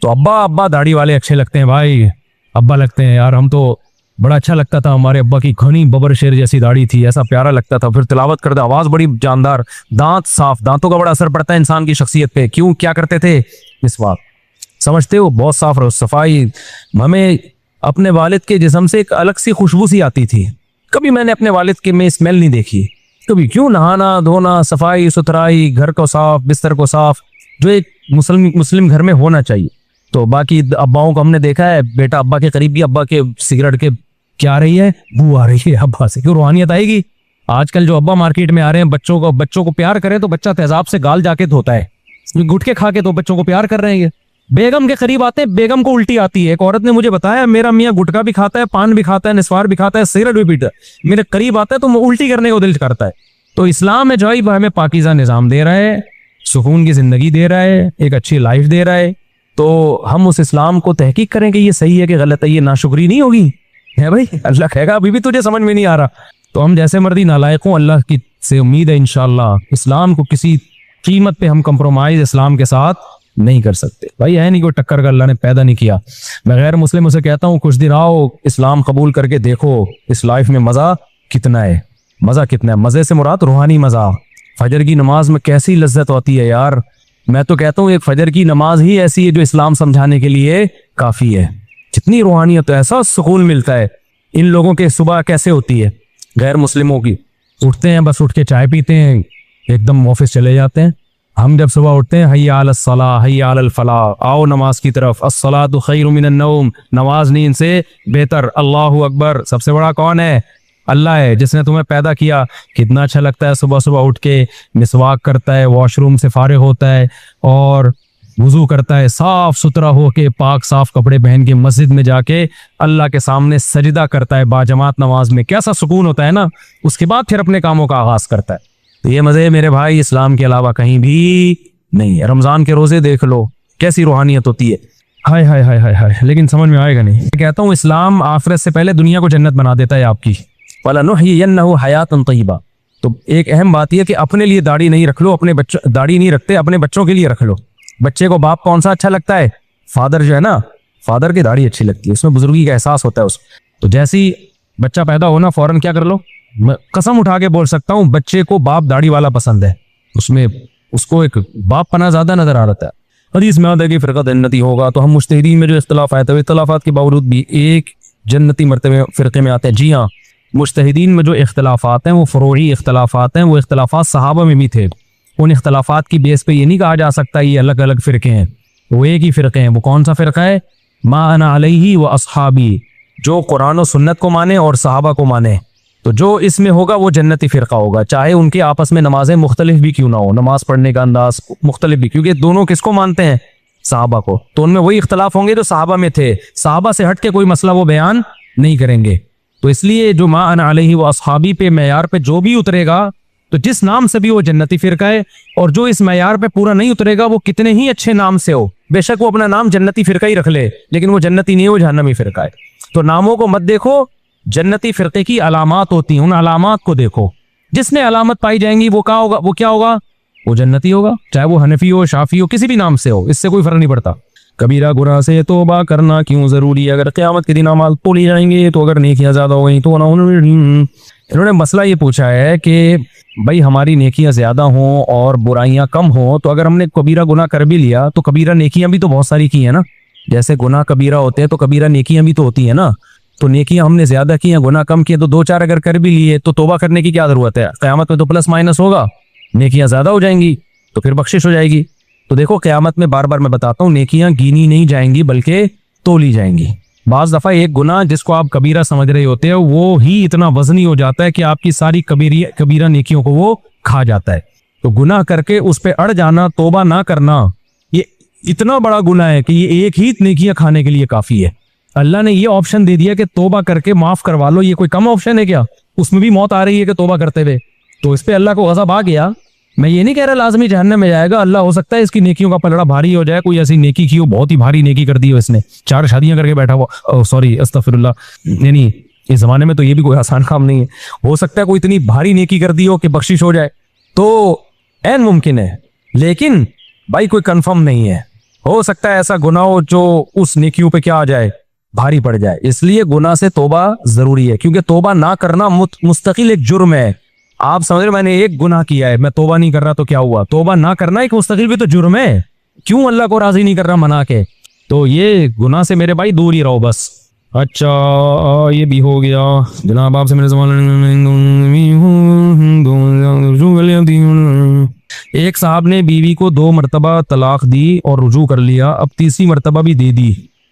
तो अब्बा दाढ़ी वाले अच्छे लगते हैं भाई, अब्बा लगते हैं यार। हम तो बड़ा अच्छा लगता था, हमारे अब्बा की घनी बबर शेर जैसी दाढ़ी थी, ऐसा प्यारा लगता था। फिर तिलावत करते, आवाज बड़ी जानदार, दांत साफ, दांतों का बड़ा असर पड़ता है इंसान की शख्सियत पे। क्यों, क्या करते थे इस बात समझते हो? बहुत साफ रहो, सफाई। हमें अपने वालिद के जिस्म से एक अलग सी खुशबू सी आती थी। कभी मैंने अपने वालिद के में स्मेल नहीं देखी कभी। क्यों? नहाना धोना, सफाई सुथराई, घर को साफ, बिस्तर को साफ, जो एक मुस्लिम घर में होना चाहिए। तो बाकी अब्बाओं को हमने देखा है, बेटा अब्बा के करीब भी, अब्बा के सिगरेट के क्या आ रही है, बू आ रही है अब्बा से। क्यों? रूहानियत आएगी। आजकल जो अब्बा मार्केट में आ रहे हैं, बच्चों को प्यार करें तो बच्चा तेजाब से गाल जाके धोता है, गुटके खा के तो बच्चों को प्यार कर रहे हैं। ये बेगम के करीब आते हैं, बेगम को उल्टी आती है। एक औरत ने मुझे बताया, मेरा मियाँ गुटखा भी खाता है, पान भी खाता है, निस्वार भी खाता है, सिगरेट भी पीता है, मेरे करीब आता है तो उल्टी करने को दिल करता है। तो इस्लाम है जो है हमें पाकीज़ा निजाम दे रहा है, सुकून की जिंदगी दे रहा है, एक अच्छी लाइफ दे रहा है। तो हम उस इस्लाम को तहकीक करें कि ये सही है कि गलत है। ये नाशुक्री नहीं होगी है भाई। अल्लाह कहेगा अभी भी तुझे समझ में नहीं आ रहा, तो हम जैसे मर्दी नालायक हूं, अल्लाह की से उम्मीद है इंशाअल्लाह इस्लाम को किसी कीमत पे हम कंप्रोमाइज इस्लाम के साथ नहीं कर सकते भाई। है नहीं कोई टक्कर का, अल्लाह ने पैदा नहीं किया। मैं गैर मुस्लिमों से कहता हूँ कुछ दिन आओ, इस्लाम कबूल करके देखो इस लाइफ में मजा कितना है। मजा कितना है, मजे से मुराद रूहानी मजा। फजर की नमाज में कैसी लज्जत होती है यार। मैं तो कहता हूँ एक फजर की नमाज ही ऐसी है जो इस्लाम समझाने के लिए काफी है। जितनी रूहानियत, ऐसा सुकून मिलता है। इन लोगों के सुबह कैसे होती है गैर मुस्लिमों की? उठते हैं, बस उठ के चाय पीते हैं, एकदम ऑफिस चले जाते हैं। हम जब सुबह उठते हैं, हय्या अलस सलाह हय्या अलल फलाह, आओ नमाज की तरफ, अस्सलातु खैरुम मिनन नौम, नमाज नींद से बेहतर। अल्लाहु अकबर, सबसे बड़ा कौन है? अल्लाह है जिसने तुम्हें पैदा किया। कितना अच्छा लगता है सुबह सुबह उठ के मिसवाक करता है, वॉशरूम से फारिग होता है और वुजू करता है, साफ सुथरा होके पाक साफ कपड़े पहन के मस्जिद में जाके अल्लाह के सामने सजदा करता है बाजमात नमाज में। कैसा सुकून होता है ना। उसके बाद फिर अपने कामों का आगाज करता है। तो ये मजे मेरे भाई इस्लाम के अलावा कहीं भी नहीं है। रमजान के रोजे देख लो कैसी रूहानियत होती है। हाय हाय हाय हाय हाय, लेकिन समझ में आएगा नहीं। मैं कहता हूँ इस्लाम आखिरत से पहले दुनिया को जन्नत बना देता है आपकी। वलनुहयियन्नहु हयातन तय्यबा। तो एक अहम बात यह कि अपने लिए दाढ़ी नहीं रख लो, अपने बच्चों दाढ़ी नहीं रखते, अपने बच्चों के लिए रख लो। बच्चे को बाप कौन सा अच्छा लगता है? फादर जो है ना, फादर की दाढ़ी अच्छी लगती है, उसमें बुजुर्गी का एहसास होता है उसमें। तो जैसे ही बच्चा पैदा हो ना, फौरन क्या कर लो, मैं कसम उठा के बोल सकता हूँ बच्चे को बाप दाढ़ी वाला पसंद है। उसमें उसको एक बाप पना ज्यादा नजर आ रहा है। हदीस में आता है कि फिरका जन्नती होगा। तो हम मुज्तहिदीन में जो इख्तिलाफ आए थे, इख्तिलाफात के बावजूद भी एक जन्नती मर्तबे फिरके में आते हैं। जी हाँ, मुज्तहिदीन में जो इख्तिलाफात हैं वो फरोई इख्तिलाफात हैं। वो इख्तिलाफात सहाबा में भी थे। उन इख्तिलाफात की बेस पे ये नहीं कहा जा सकता ये अलग अलग फिरके हैं, वो एक ही फिरके हैं। वो कौन सा फिरका है? मा अना अलैहि व अस्हाबी, जो कुरान और सुन्नत को माने और सहाबा को माने। तो जो इसमें होगा वो जन्नती फिरका होगा, चाहे उनके आपस में नमाजें मुख्तलिफ भी क्यों ना हो, नमाज पढ़ने का अंदाज मुख्तलिफ भी, क्योंकि दोनों किसको मानते हैं? सहाबा को। तो उनमें वही इख्तिलाफ होंगे जो सहाबा में थे। सहाबा से हट के कोई मसला वो बयान नहीं करेंगे। तो इसलिए जो मा अना अलैहि व अस्हाबी पे, मैयार पे जो भी उतरेगा तो जिस नाम से भी वो जन्नती फिरका है, और जो इस मैयार पे पूरा नहीं उतरेगा वो कितने ही अच्छे नाम से हो, बेशक वो अपना नाम जन्नती फिरका ही रख ले, लेकिन वो जन्नती नहीं है, वो जहन्नमी फिरका है। तो नामों को मत देखो, जन्नती फिरके की अलामात होती हैं, उन अलामात को देखो। जिसने अलामत पाई जाएंगी वो क्या होगा, वो जन्नती होगा, चाहे वो हनफी हो, शाफी हो, किसी भी नाम से हो, इससे कोई फर्क नहीं पड़ता। कबीरा गुनाह से तौबा करना क्यों जरूरी है? अगर क़यामत के दिन अमाल तोली जाएंगे तो अगर नेकियां ज्यादा हो गई तो इन्होंने मसला ये पूछा है कि भाई हमारी नेकियां ज्यादा हों और बुराइयां कम हों, तो अगर हमने कबीरा गुनाह कर भी लिया तो कबीरा नेकियां भी तो बहुत सारी की है ना। जैसे गुनाह कबीरा होते हैं तो कबीरा नेकियां भी तो होती है ना। तो नेकियां हमने ज्यादा की हैं, गुनाह कम किए, तो 2-4 अगर कर भी लिए तो तौबा करने की क्या जरूरत है? क़यामत में तो प्लस माइनस होगा, नेकियां ज्यादा हो जाएंगी तो फिर बख्शिश हो जाएगी। तो देखो क़यामत में बार बार मैं बताता हूँ, नेकियां गिनी नहीं जाएंगी बल्कि तोली जाएंगी। बाज दफा एक गुनाह जिसको आप कबीरा समझ रहे होते हो वो ही इतना वजनी हो जाता है कि आपकी सारी कबीरा नेकियों को वो खा जाता है। तो गुनाह करके उस पे अड़ जाना, तौबा ना करना, ये इतना बड़ा गुनाह है कि ये एक ही नेकियां खाने के लिए काफी है। अल्लाह ने ये ऑप्शन दे दिया कि तौबा करके माफ करवा लो, ये कोई कम ऑप्शन है क्या? उसमें भी मौत आ रही है कि तौबा करते हुए, तो इस पे अल्लाह को गज़ब आ गया। मैं ये नहीं कह रहा लाजमी जहन्नम में जाएगा, अल्लाह हो सकता है इसकी नेकियों का पलड़ा भारी हो जाए, कोई ऐसी नेकी की हो, बहुत ही भारी नेकी कर दी हो इसने, 4 शादियां करके बैठा हुआ, सॉरी अस्तगफिरुल्लाह, नहीं इस जमाने में तो ये भी कोई आसान काम नहीं है। हो सकता है कोई इतनी भारी नेकी कर दी हो कि बख्शिश हो जाए, तो ऐन मुमकिन है, लेकिन भाई कोई कंफर्म नहीं है। हो सकता है ऐसा गुनाह हो जो उस नेकियों पे क्या आ जाए, भारी पड़ जाए। इसलिए गुनाह से तौबा जरूरी है, क्योंकि तौबा ना करना मुस्तकिल एक जुर्म है। आप समझ रहे, मैंने एक गुनाह किया है, मैं तौबा नहीं कर रहा तो क्या हुआ? तौबा ना करना एक मुस्तकिल भी तो जुर्म है। क्यों अल्लाह को राजी नहीं कर रहा मना के? तो ये गुनाह से मेरे भाई दूर ही रहो बस। अच्छा ये भी हो गया जनाब, आपसे मेरे एक साहब ने बीवी को 2 मरतबा तलाक दी और रुजू कर लिया, अब तीसरी मरतबा भी दे दी,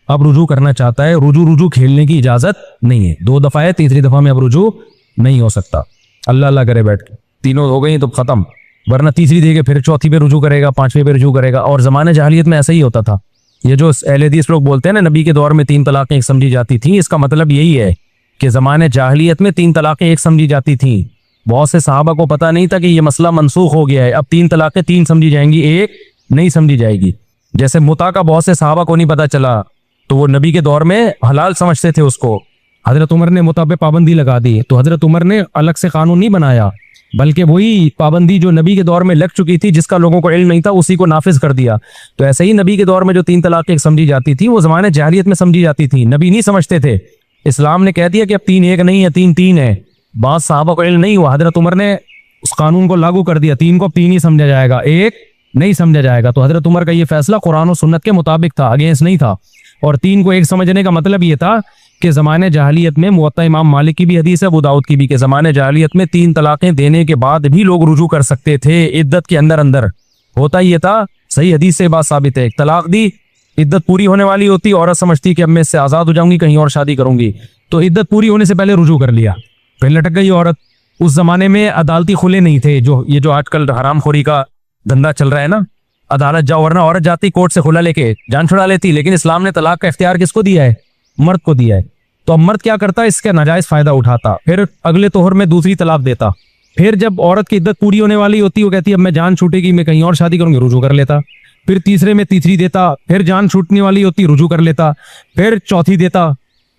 अब रुजू करना चाहता है। रुजू खेलने की इजाजत नहीं है, 2 दफा है, तीसरी दफा में अब रुजू नहीं हो सकता। अल्लाह अल्लाह करे बैठ के, तीनों हो गई तो खत्म, वरना तीसरी देके फिर चौथी पे रुजू करेगा, 5वें पे रुजू करेगा। और जमाने जहालियत में ऐसा ही होता था। ये जो अहले हदीस लोग बोलते हैं ना नबी के दौर में 3 तलाकें एक समझी जाती थी, इसका मतलब यही है कि जमाने जाहिलियत में 3 तलाकें एक समझी जाती थी। बहुत से सहाबा को पता नहीं था कि ये मसला मनसूख हो गया है, अब 3 तलाकें 3 समझी जाएंगी, एक नहीं समझी जाएगी। जैसे मुता का बहुत से सहाबा को नहीं पता चला, तो वो नबी के दौर में हलाल समझते थे उसको, हजरत उमर ने मुता पे पाबंदी लगा दी, तो हजरत उमर ने अलग से कानून नहीं बनाया, बल्कि वही पाबंदी जो नबी के दौर में लग चुकी थी, जिसका लोगों को इल्म नहीं था, उसी को नाफिज कर दिया। तो ऐसे ही नबी के दौर में जो 3 तलाक एक समझी जाती थी, वो जमाने जाहिलियत में समझी जाती थी, नबी नहीं समझते थे। इस्लाम ने कह दिया कि अब 3 एक नहीं है, 3 3 है। बाद साहबा को इल्म नहीं हुआ, हजरत उमर ने उस कानून को लागू कर दिया, 3 को अब 3 ही समझा जाएगा, एक नहीं समझा जाएगा। तो हजरत उमर का ये फैसला कुरान और सुन्नत के मुताबिक था, अगेंस्ट नहीं था। और 3 को एक समझने का मतलब ये था कि ज़माने जाहिलियत में, मुवत्ता इमाम मालिक की भी हदीस है, अबू दाऊद की भी, कि ज़माने जाहिलियत में 3 तलाक़ें देने के बाद भी लोग रुजू कर सकते थे इद्दत के अंदर अंदर। होता ये था, सही हदीस से बात साबित है, एक तलाक दी, इद्दत पूरी होने वाली होती, औरत समझती कि अब मैं इससे आज़ाद हो जाऊंगी, कहीं और शादी करूंगी, तो इद्दत पूरी होने से पहले रुजू कर लिया, फिर लटक गई औरत। उस जमाने में अदालती खुले नहीं थे, जो आजकल हरामखोरी का धंधा चल रहा है ना, अदालत जाओ, वरना औरत जाती कोर्ट से खुला लेके जान छुड़ा लेती। लेकिन इस्लाम ने तलाक का इख्तियार किसको दिया है? मर्द को दिया है। तो अब मर्द क्या करता है? इसका नाजायज फायदा उठाता, फिर अगले तोहर में दूसरी तलाक देता। फिर जब औरत की इद्दत पूरी होने वाली होती, वो कहती है अब मैं जान छूटेगी, मैं कहीं और शादी करूंगी, रुजू कर लेता। फिर तीसरे में तीसरी देता, फिर जान छूटने वाली होती, रुजू कर लेता, फिर चौथी देता।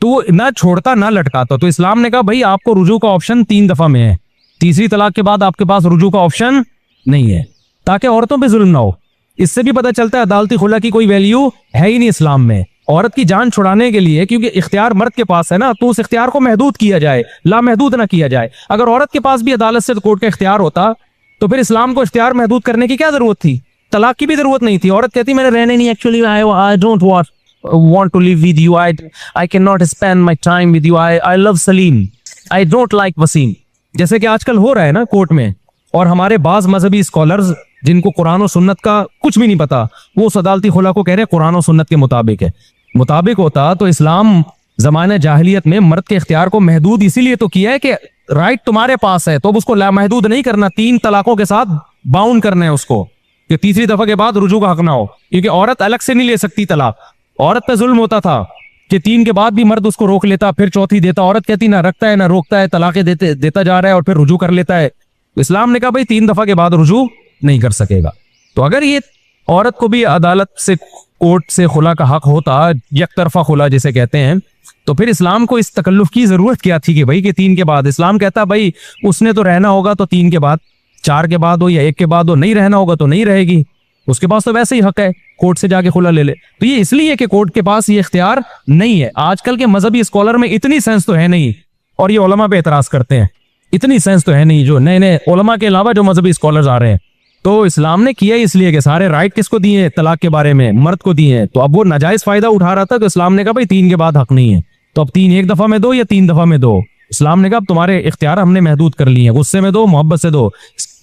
तो ना छोड़ता ना लटकाता। तो इस्लाम ने कहा भाई आपको रुजू का ऑप्शन 3 दफा में है, तीसरी तलाक के बाद आपके पास रुजू का ऑप्शन नहीं है, ताकि औरतों पे जुल्म ना हो। इससे भी पता चलता है अदालती खुला की कोई वैल्यू है ही नहीं इस्लाम में। औरत की जान छुड़ाने के लिए, क्योंकि इख्तियार मर्द के पास है ना, तो उस इख्तियार को महदूद किया जाए, लामहदूद ना किया जाए। अगर औरत के पास भी अदालत से कोर्ट का इख्तियार होता, तो फिर इस्लाम को इख्तियार महदूद करने की क्या जरूरत थी? तलाक की भी जरूरत नहीं थी। औरत कहती मैंने रहने नहीं, actually I don't want to live with you, I cannot spend my time with you, I love Salim, I don't like Wasim। जैसे कि आजकल हो रहा है ना कोर्ट में। और हमारे बाज मजहबी स्कॉलर्स जिनको कुरान और सुन्नत का कुछ भी नहीं पता, वो उस अदालती खुला को कह रहे हैं कुरान और सुन्नत के मुताबिक है। मुताबिक होता तो इस्लाम जमाने जाहिलियत में मर्द के इख्तियार को महदूद इसीलिए तो किया है कि राइट तुम्हारे पास है, तो अब उसको लामहदूद नहीं करना, 3 तलाकों के साथ बाउंड करना है उसको, कि तीसरी दफा के बाद रुजू का हक ना हो। क्योंकि औरत अलग से नहीं ले सकती तलाक, औरत पे जुल्म होता था कि 3 के बाद भी मर्द उसको रोक लेता, फिर चौथी देता। औरत कहती ना रखता है ना रोकता है, तलाकें देता जा रहा है और फिर रुजू कर लेता है। तो इस्लाम ने कहा भाई 3 दफा के बाद रुजू नहीं कर सकेगा। तो अगर ये औरत को भी अदालत से, कोर्ट से खुला का हक होता, एक तरफा खुला जिसे कहते हैं, तो फिर इस्लाम को इस तकल्लुफ की जरूरत क्या थी कि भाई कि 3 के बाद। इस्लाम कहता भाई उसने तो रहना होगा तो 3 के बाद, 4 के बाद हो या 1 के बाद हो, नहीं रहना होगा तो नहीं रहेगी, उसके पास तो वैसे ही हक है, कोर्ट से जाके खुला ले ले। तो ये इसलिए कि कोर्ट के पास ये इख्तियार नहीं है। आजकल के मजहबी स्कॉलर में इतनी सेंस तो है नहीं, और ये उलमा पे एतराज करते हैं, इतनी सेंस तो है नहीं, जो नए नए उलमा के अलावा जो मजहबी स्कॉलर्स आ रहे हैं। तो इस्लाम ने किया इसलिए कि सारे राइट किसको दिए हैं, तलाक के बारे में मर्द को दिए हैं। तो अब वो नाजायज फायदा उठा रहा था, तो इस्लाम ने कहा भाई 3 के बाद हक नहीं है, तो अब 3 एक दफा में दो या 3 दफा में दो। इस्लाम ने कहा अब तुम्हारे इख्तियार हमने महदूद कर लिए हैं, गुस्से में दो, मोहब्बत से दो,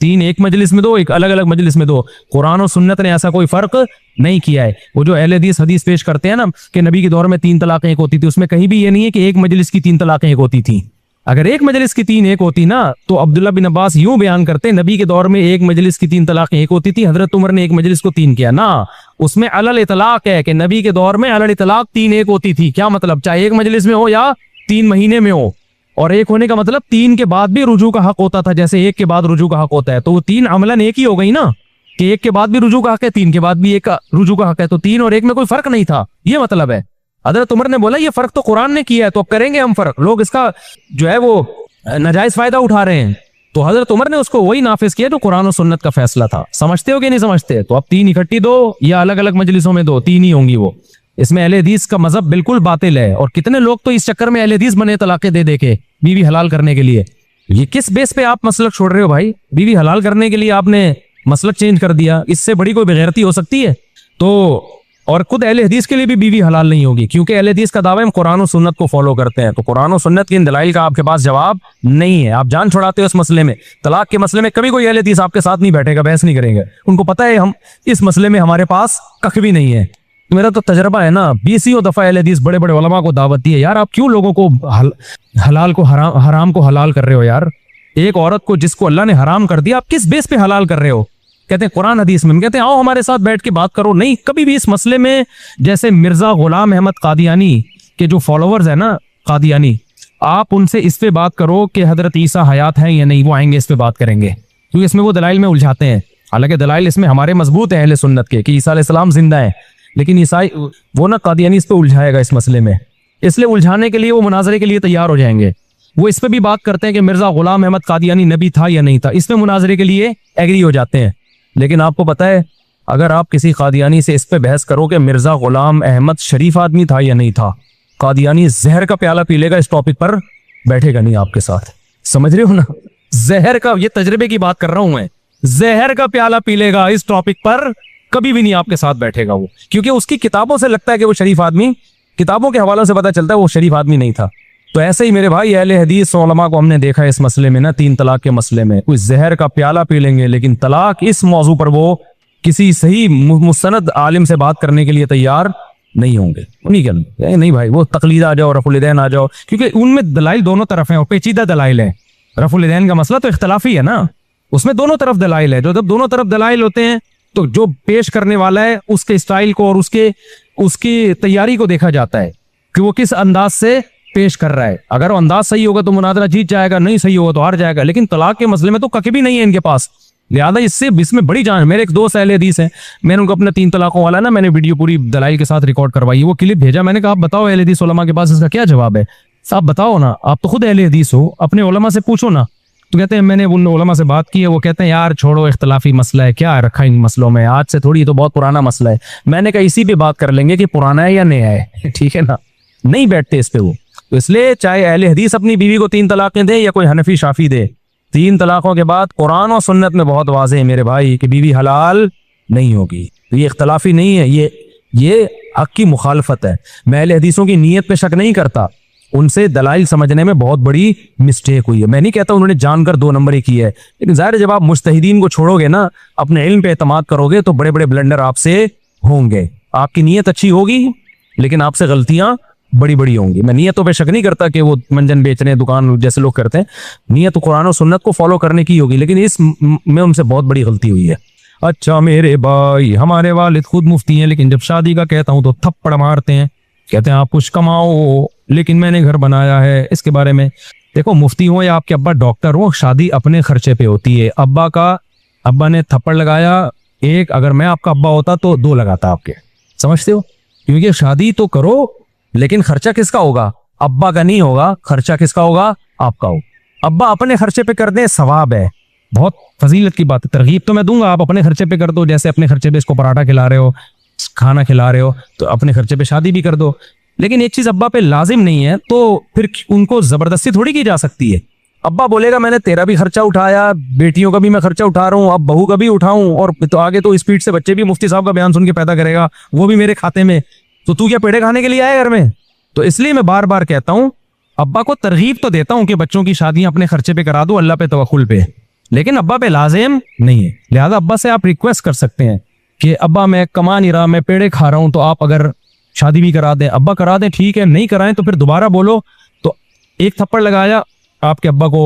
3 एक मजलिस में दो, एक अलग अलग मजलिस में दो। कुरान और सुन्नत ने ऐसा कोई फर्क नहीं किया है। वो जो अहले हदीस पेश करते हैं ना कि नबी के दौर में 3 तलाकें एक होती थी, उसमें कहीं भी ये नहीं है कि एक मजलिस की 3 तलाकें एक होती थी। अगर एक मजलिस की 3 एक होती ना, तो अब्दुल्ला बिन अब्बास यूं बयान करते हैं नबी के दौर में एक मजलिस की 3 तलाकें एक होती थी, हजरत उमर ने एक मजलिस को 3 किया ना। उसमें अलल इतलाक है कि नबी के दौर में अलल इतलाक 3 एक होती थी। क्या मतलब, चाहे एक मजलिस में हो या 3 महीने में हो। और एक होने का मतलब 3 के बाद भी रुजू का हक होता था, जैसे 1 के बाद रुजू का हक होता है। तो वो 3 अमलन एक ही हो गई ना, कि 1 के बाद भी रुजू का हक है, 3 के बाद भी 1 का रुजू का हक है। तो 3 और 1 में कोई फर्क नहीं था, ये मतलब है। हजरत उमर ने बोला ये फर्क तो कुरान ने किया है, तो अब करेंगे हम फर्क। लोग इसका जो है वो नाजायज फायदा उठा रहे हैं, तो हजरत उमर ने उसको वही नाफिज किया जो कुरान और सुन्नत का फैसला था। समझते हो कि नहीं समझते? तो अब 3 इकट्ठी दो या अलग अलग मजलिसों में दो, 3 ही होंगी वो। इसमें अहले हदीस का मजहब बिल्कुल बातिल है। और कितने लोग तो इस चक्कर में अहले हदीस बने तलाके दे दे के बीवी हलाल करने के लिए। ये किस बेस पे आप मसलक छोड़ रहे हो भाई? बीवी हलाल करने के लिए आपने मसलक चेंज कर दिया, इससे बड़ी कोई बेगैरती हो सकती है? तो और खुद अहले हदीस के लिए भी बीवी हलाल नहीं होगी, क्योंकि अहले हदीस का दावा है हम कुरान और सुन्नत को फॉलो करते हैं। तो कुरान और सुन्नत की इन दलाइल का आपके पास जवाब नहीं है, आप जान छुड़ाते हो इस मसले में। तलाक के मसले में कभी कोई अहले हदीस आपके साथ नहीं बैठेगा, बहस नहीं करेंगे। उनको पता है हम इस मसले में हमारे पास कख भी नहीं है। मेरा तो तजर्बा है ना, 20 दफा अहले हदीस बड़े बड़े उलमा को दावत दी है। यार आप क्यों लोगों को हलाल को हराम को हलाल कर रहे हो यार? एक औरत को जिसको अल्लाह ने हराम कर दिया, आप किस बेस पे हलाल कर रहे हो? कहते हैं कुरान हदीस में, हम कहते हैं आओ हमारे साथ बैठ के बात करो। नहीं, कभी भी इस मसले में, जैसे मिर्जा गुलाम अहमद कादियानी के जो फॉलोअर्स है ना कादियानी, आप उनसे इस पे बात करो कि हजरत ईसा हयात हैं या नहीं, वो आएंगे इस पे बात करेंगे, क्योंकि इसमें वो दलाइल में उलझाते हैं। हालांकि दलाइल इसमें हमारे मजबूत है अहले सुन्नत के कि ईसा अलैहिस्सलाम जिंदा है, लेकिन ईसाई वो ना कादियानी इस पे उलझाएगा इस मसले में, इसलिए उलझाने के लिए वो मुनाजरे के लिए तैयार हो जाएंगे। वो इस पे भी बात करते हैं कि मिर्जा गुलाम अहमद कादियानी नबी था या नहीं था, इसमें मुनाजरे के लिए एग्री हो जाते हैं। लेकिन आपको पता है, अगर आप किसी कादियानी से इस पे बहस करो कि मिर्जा गुलाम अहमद शरीफ आदमी था या नहीं था, कादियानी जहर का प्याला पी लेगा, इस टॉपिक पर बैठेगा नहीं आपके साथ। समझ रहे हो ना? जहर का, ये तजर्बे की बात कर रहा हूं मैं, जहर का प्याला पी लेगा, इस टॉपिक पर कभी भी नहीं आपके साथ बैठेगा वो, क्योंकि उसकी किताबों से लगता है कि वो शरीफ आदमी, किताबों के हवालों से पता चलता है वो शरीफ आदमी नहीं था। तो ऐसे ही मेरे भाई अहले हदीस उलमा को हमने देखा है इस मसले में ना, 3 तलाक के मसले में कोई जहर का प्याला पी लेंगे, लेकिन तलाक इस मौजू पर वो किसी सही मुस्तनद आलिम से बात करने के लिए तैयार नहीं होंगे। उन्हीं के नहीं भाई, वो तकलीद आ जाओ, रफुल यदैन आ जाओ, क्योंकि उनमें दलाइल दोनों तरफ हैं और पेचीदा दलाइल है। रफुल यदैन का मसला तो इख्तलाफी है ना, उसमें दोनों तरफ दलाइल है। जो जब दोनों तरफ दलाइल होते हैं तो जो पेश करने वाला है उसके स्टाइल को और उसकी तैयारी को देखा जाता है कि वो किस अंदाज से पेश कर रहा है। अगर वो अंदाज सही होगा तो मुनाजरा जीत जाएगा, नहीं सही होगा तो हार जाएगा। लेकिन तलाक के मसले में तो कभी भी नहीं है इनके पास, लिहाजा इसमें बड़ी जान। मेरे एक दोस्त अहले हदीस हैं, मैंने उनको अपने 3 तलाकों वाला ना, मैंने वीडियो पूरी दलाइल के साथ रिकॉर्ड करवाई, वो क्लिप भेजा। मैंने कहा आप बताओ अहले हदीस उलमा के पास इसका क्या जवाब है? आप बताओ ना, आप तो खुद अहले हदीस हो, अपने उलमा से पूछो ना। तो कहते हैं मैंने उन उलमा से बात की है, वो कहते हैं यार छोड़ो, इख्तलाफी मसला है, क्या रखा इन मसलों में, आज से थोड़ी, तो बहुत पुराना मसला है। मैंने कहा इसी पे बात कर लेंगे कि पुराना है या नया है, ठीक है ना? नहीं बैठते इस पे वो। तो इसलिए चाहे अहले हदीस अपनी बीवी को 3 तलाकें दे या कोई हनफी शाफी दे, 3 तलाकों के बाद कुरान और सुन्नत में बहुत वाज़ेह है मेरे भाई कि बीवी हलाल नहीं होगी। तो ये इख्तलाफी नहीं है, ये हक की मुखालफत है। मैं अहले हदीसों की नीयत पे शक नहीं करता, उनसे दलाइल समझने में बहुत बड़ी मिस्टेक हुई है। मैं नहीं कहता उन्होंने जानकर 2 नंबरी की है, लेकिन जाहिर है जब आप मुज्तहिदीन को छोड़ोगे ना, अपने इल्म पे एतमाद करोगे, तो बड़े बड़े ब्लंडर आपसे होंगे। आपकी नीयत अच्छी होगी लेकिन आपसे गलतियां बड़ी बड़ी होंगी। मैं नियतों पे शक नहीं करता कि वो मंजन बेच रहे हैं, दुकान जैसे लोग करते हैं। नियत कुरान और सुन्नत को फॉलो करने की होगी, लेकिन इस में उनसे बहुत बड़ी गलती हुई है। अच्छा मेरे भाई, हमारे वालिद खुद मुफ्ती हैं, लेकिन जब शादी का कहता हूं तो थप्पड़ मारते हैं, कहते हैं आप कुछ कमाओ, लेकिन मैंने घर बनाया है। इसके बारे में देखो मुफ्ती हो या आपके अब्बा डॉक्टर हो, शादी अपने खर्चे पे होती है। अब्बा ने थप्पड़ लगाया एक, अगर मैं आपका अब्बा होता तो 2 लगाता आपके, समझते हो? क्योंकि शादी तो करो लेकिन खर्चा किसका होगा? अब्बा का नहीं होगा, खर्चा किसका होगा? आपका हो। अब्बा अपने खर्चे पे कर दे, सवाब है, बहुत फजीलत की बात है। तरगीब तो मैं दूंगा, आप अपने खर्चे पे कर दो, जैसे अपने खर्चे पे इसको पराठा खिला रहे हो, खाना खिला रहे हो, तो अपने खर्चे पे शादी भी कर दो। लेकिन एक चीज अब्बा पे लाजिम नहीं है, तो फिर उनको जबरदस्ती थोड़ी की जा सकती है। अब्बा बोलेगा मैंने तेरा भी खर्चा उठाया, बेटियों का भी मैं खर्चा उठा रहा हूँ, अब बहू का भी उठाऊं, और तो आगे तो स्पीड से बच्चे भी मुफ्ती साहब का बयान सुन के पैदा करेगा, वो भी मेरे खाते में, तो तू क्या पेड़े खाने के लिए आया घर में? तो इसलिए मैं बार बार कहता हूं, अब्बा को तरगीब तो देता हूं कि बच्चों की शादियां अपने खर्चे पे करा दो, अल्लाह पे तवक्कुल पे, लेकिन अब्बा पे लाजिम नहीं है। लिहाजा अब्बा से आप रिक्वेस्ट कर सकते हैं कि अब्बा मैं कमा नहीं रहा, मैं पेड़े खा रहा हूं, तो आप अगर शादी भी करा दें, अब्बा करा दें, ठीक है, नहीं कराएं तो फिर दोबारा बोलो। तो एक थप्पड़ लगाया, आपके अब्बा को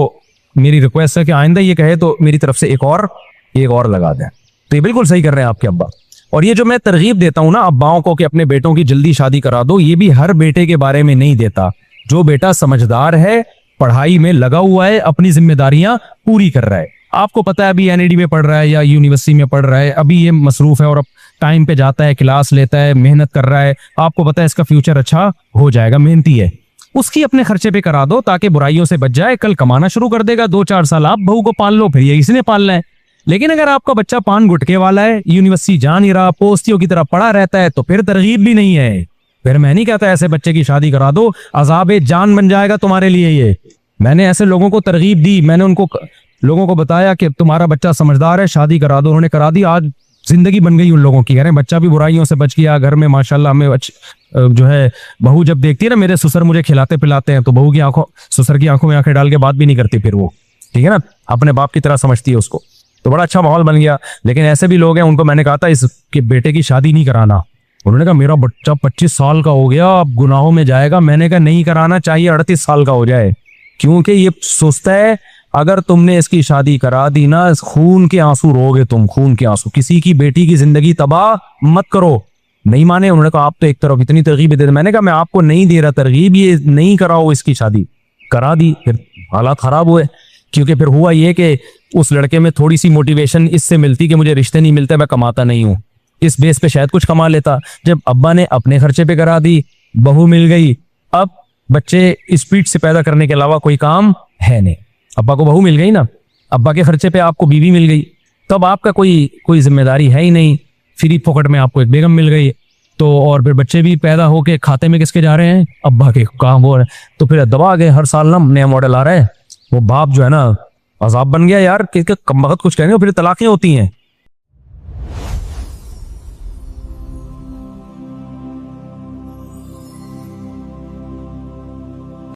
मेरी रिक्वेस्ट है कि आइंदा ये कहे तो मेरी तरफ से एक और लगा दें। तो ये बिल्कुल सही कर रहे हैं आपके अब्बा। और ये जो मैं तरगीब देता हूं ना अब्बाओं को कि अपने बेटों की जल्दी शादी करा दो, ये भी हर बेटे के बारे में नहीं देता। जो बेटा समझदार है, पढ़ाई में लगा हुआ है, अपनी जिम्मेदारियां पूरी कर रहा है, आपको पता है अभी एनईडी में पढ़ रहा है या यूनिवर्सिटी में पढ़ रहा है, अभी ये मसरूफ है और अब टाइम पे जाता है, क्लास लेता है, मेहनत कर रहा है, आपको पता है इसका फ्यूचर अच्छा हो जाएगा, मेहनती है, उसकी अपने खर्चे पे करा दो ताकि बुराइयों से बच जाए। कल कमाना शुरू कर देगा, 2-4 साल आप बहू को पाल लो, फिर ये इसने पालना है। लेकिन अगर आपका बच्चा पान गुटके वाला है, यूनिवर्सिटी जा नहीं रहा, पोस्तियों की तरह पड़ा रहता है, तो फिर तरगीब भी नहीं है। फिर मैं नहीं कहता ऐसे बच्चे की शादी करा दो, अजाब जान बन जाएगा तुम्हारे लिए ये। मैंने ऐसे लोगों को तरगीब दी, मैंने उनको लोगों को बताया कि तुम्हारा बच्चा समझदार है, शादी करा दो, उन्होंने करा दी, आज जिंदगी बन गई उन लोगों की। कह रहे हैं बच्चा भी बुराइयों से बच गया, घर में माशाल्लाह हमें जो है बहू जब देखती है ना, मेरे ससुर मुझे खिलाते पिलाते हैं, तो बहू की आंखों, ससुर की आंखों में आंखें डाल के बात भी नहीं करती फिर वो, ठीक है ना, अपने बाप की तरह समझती है उसको। तो बड़ा अच्छा माहौल बन गया। लेकिन ऐसे भी लोग हैं, उनको मैंने कहा था इसके बेटे की शादी नहीं कराना, उन्होंने कहा मेरा बच्चा 25 साल का हो गया, अब गुनाहों में जाएगा। मैंने कहा नहीं कराना चाहिए, 38 साल का हो जाए, क्योंकि ये सोचता है अगर तुमने इसकी शादी करा दी ना, खून के आंसू रोगे तुम, खून के आंसू। किसी की बेटी की जिंदगी तबाह मत करो। नहीं माने, उन्होंने कहा आप तो एक तरफ इतनी तरगीब दे, मैंने कहा मैं आपको नहीं दे रहा तरगीब, ये नहीं कराओ इसकी शादी, करा दी, फिर हालात खराब हुए। क्योंकि फिर हुआ ये कि उस लड़के में थोड़ी सी मोटिवेशन इससे मिलती कि मुझे रिश्ते नहीं मिलते, मैं कमाता नहीं हूं, इस बेस पे शायद कुछ कमा लेता। जब अब्बा ने अपने खर्चे पे करा दी, बहू मिल गई, अब बच्चे स्पीड से पैदा करने के अलावा कोई काम है नहीं। अब्बा को बहू मिल गई ना, अब्बा के खर्चे पे आपको बीवी मिल गई, तब आपका कोई जिम्मेदारी है ही नहीं, फ्री पॉकेट में आपको एक बेगम मिल गई। तो और फिर बच्चे भी पैदा होके खाते में किसके जा रहे हैं? अब्बा के, काम हो रहे हैं। तो फिर दबा गए, हर साल ना नया मॉडल आ रहा है, वो बाप जो है ना अजाब बन गया यार, कम वक्त कुछ कहेंगे फिर तलाकें होती हैं।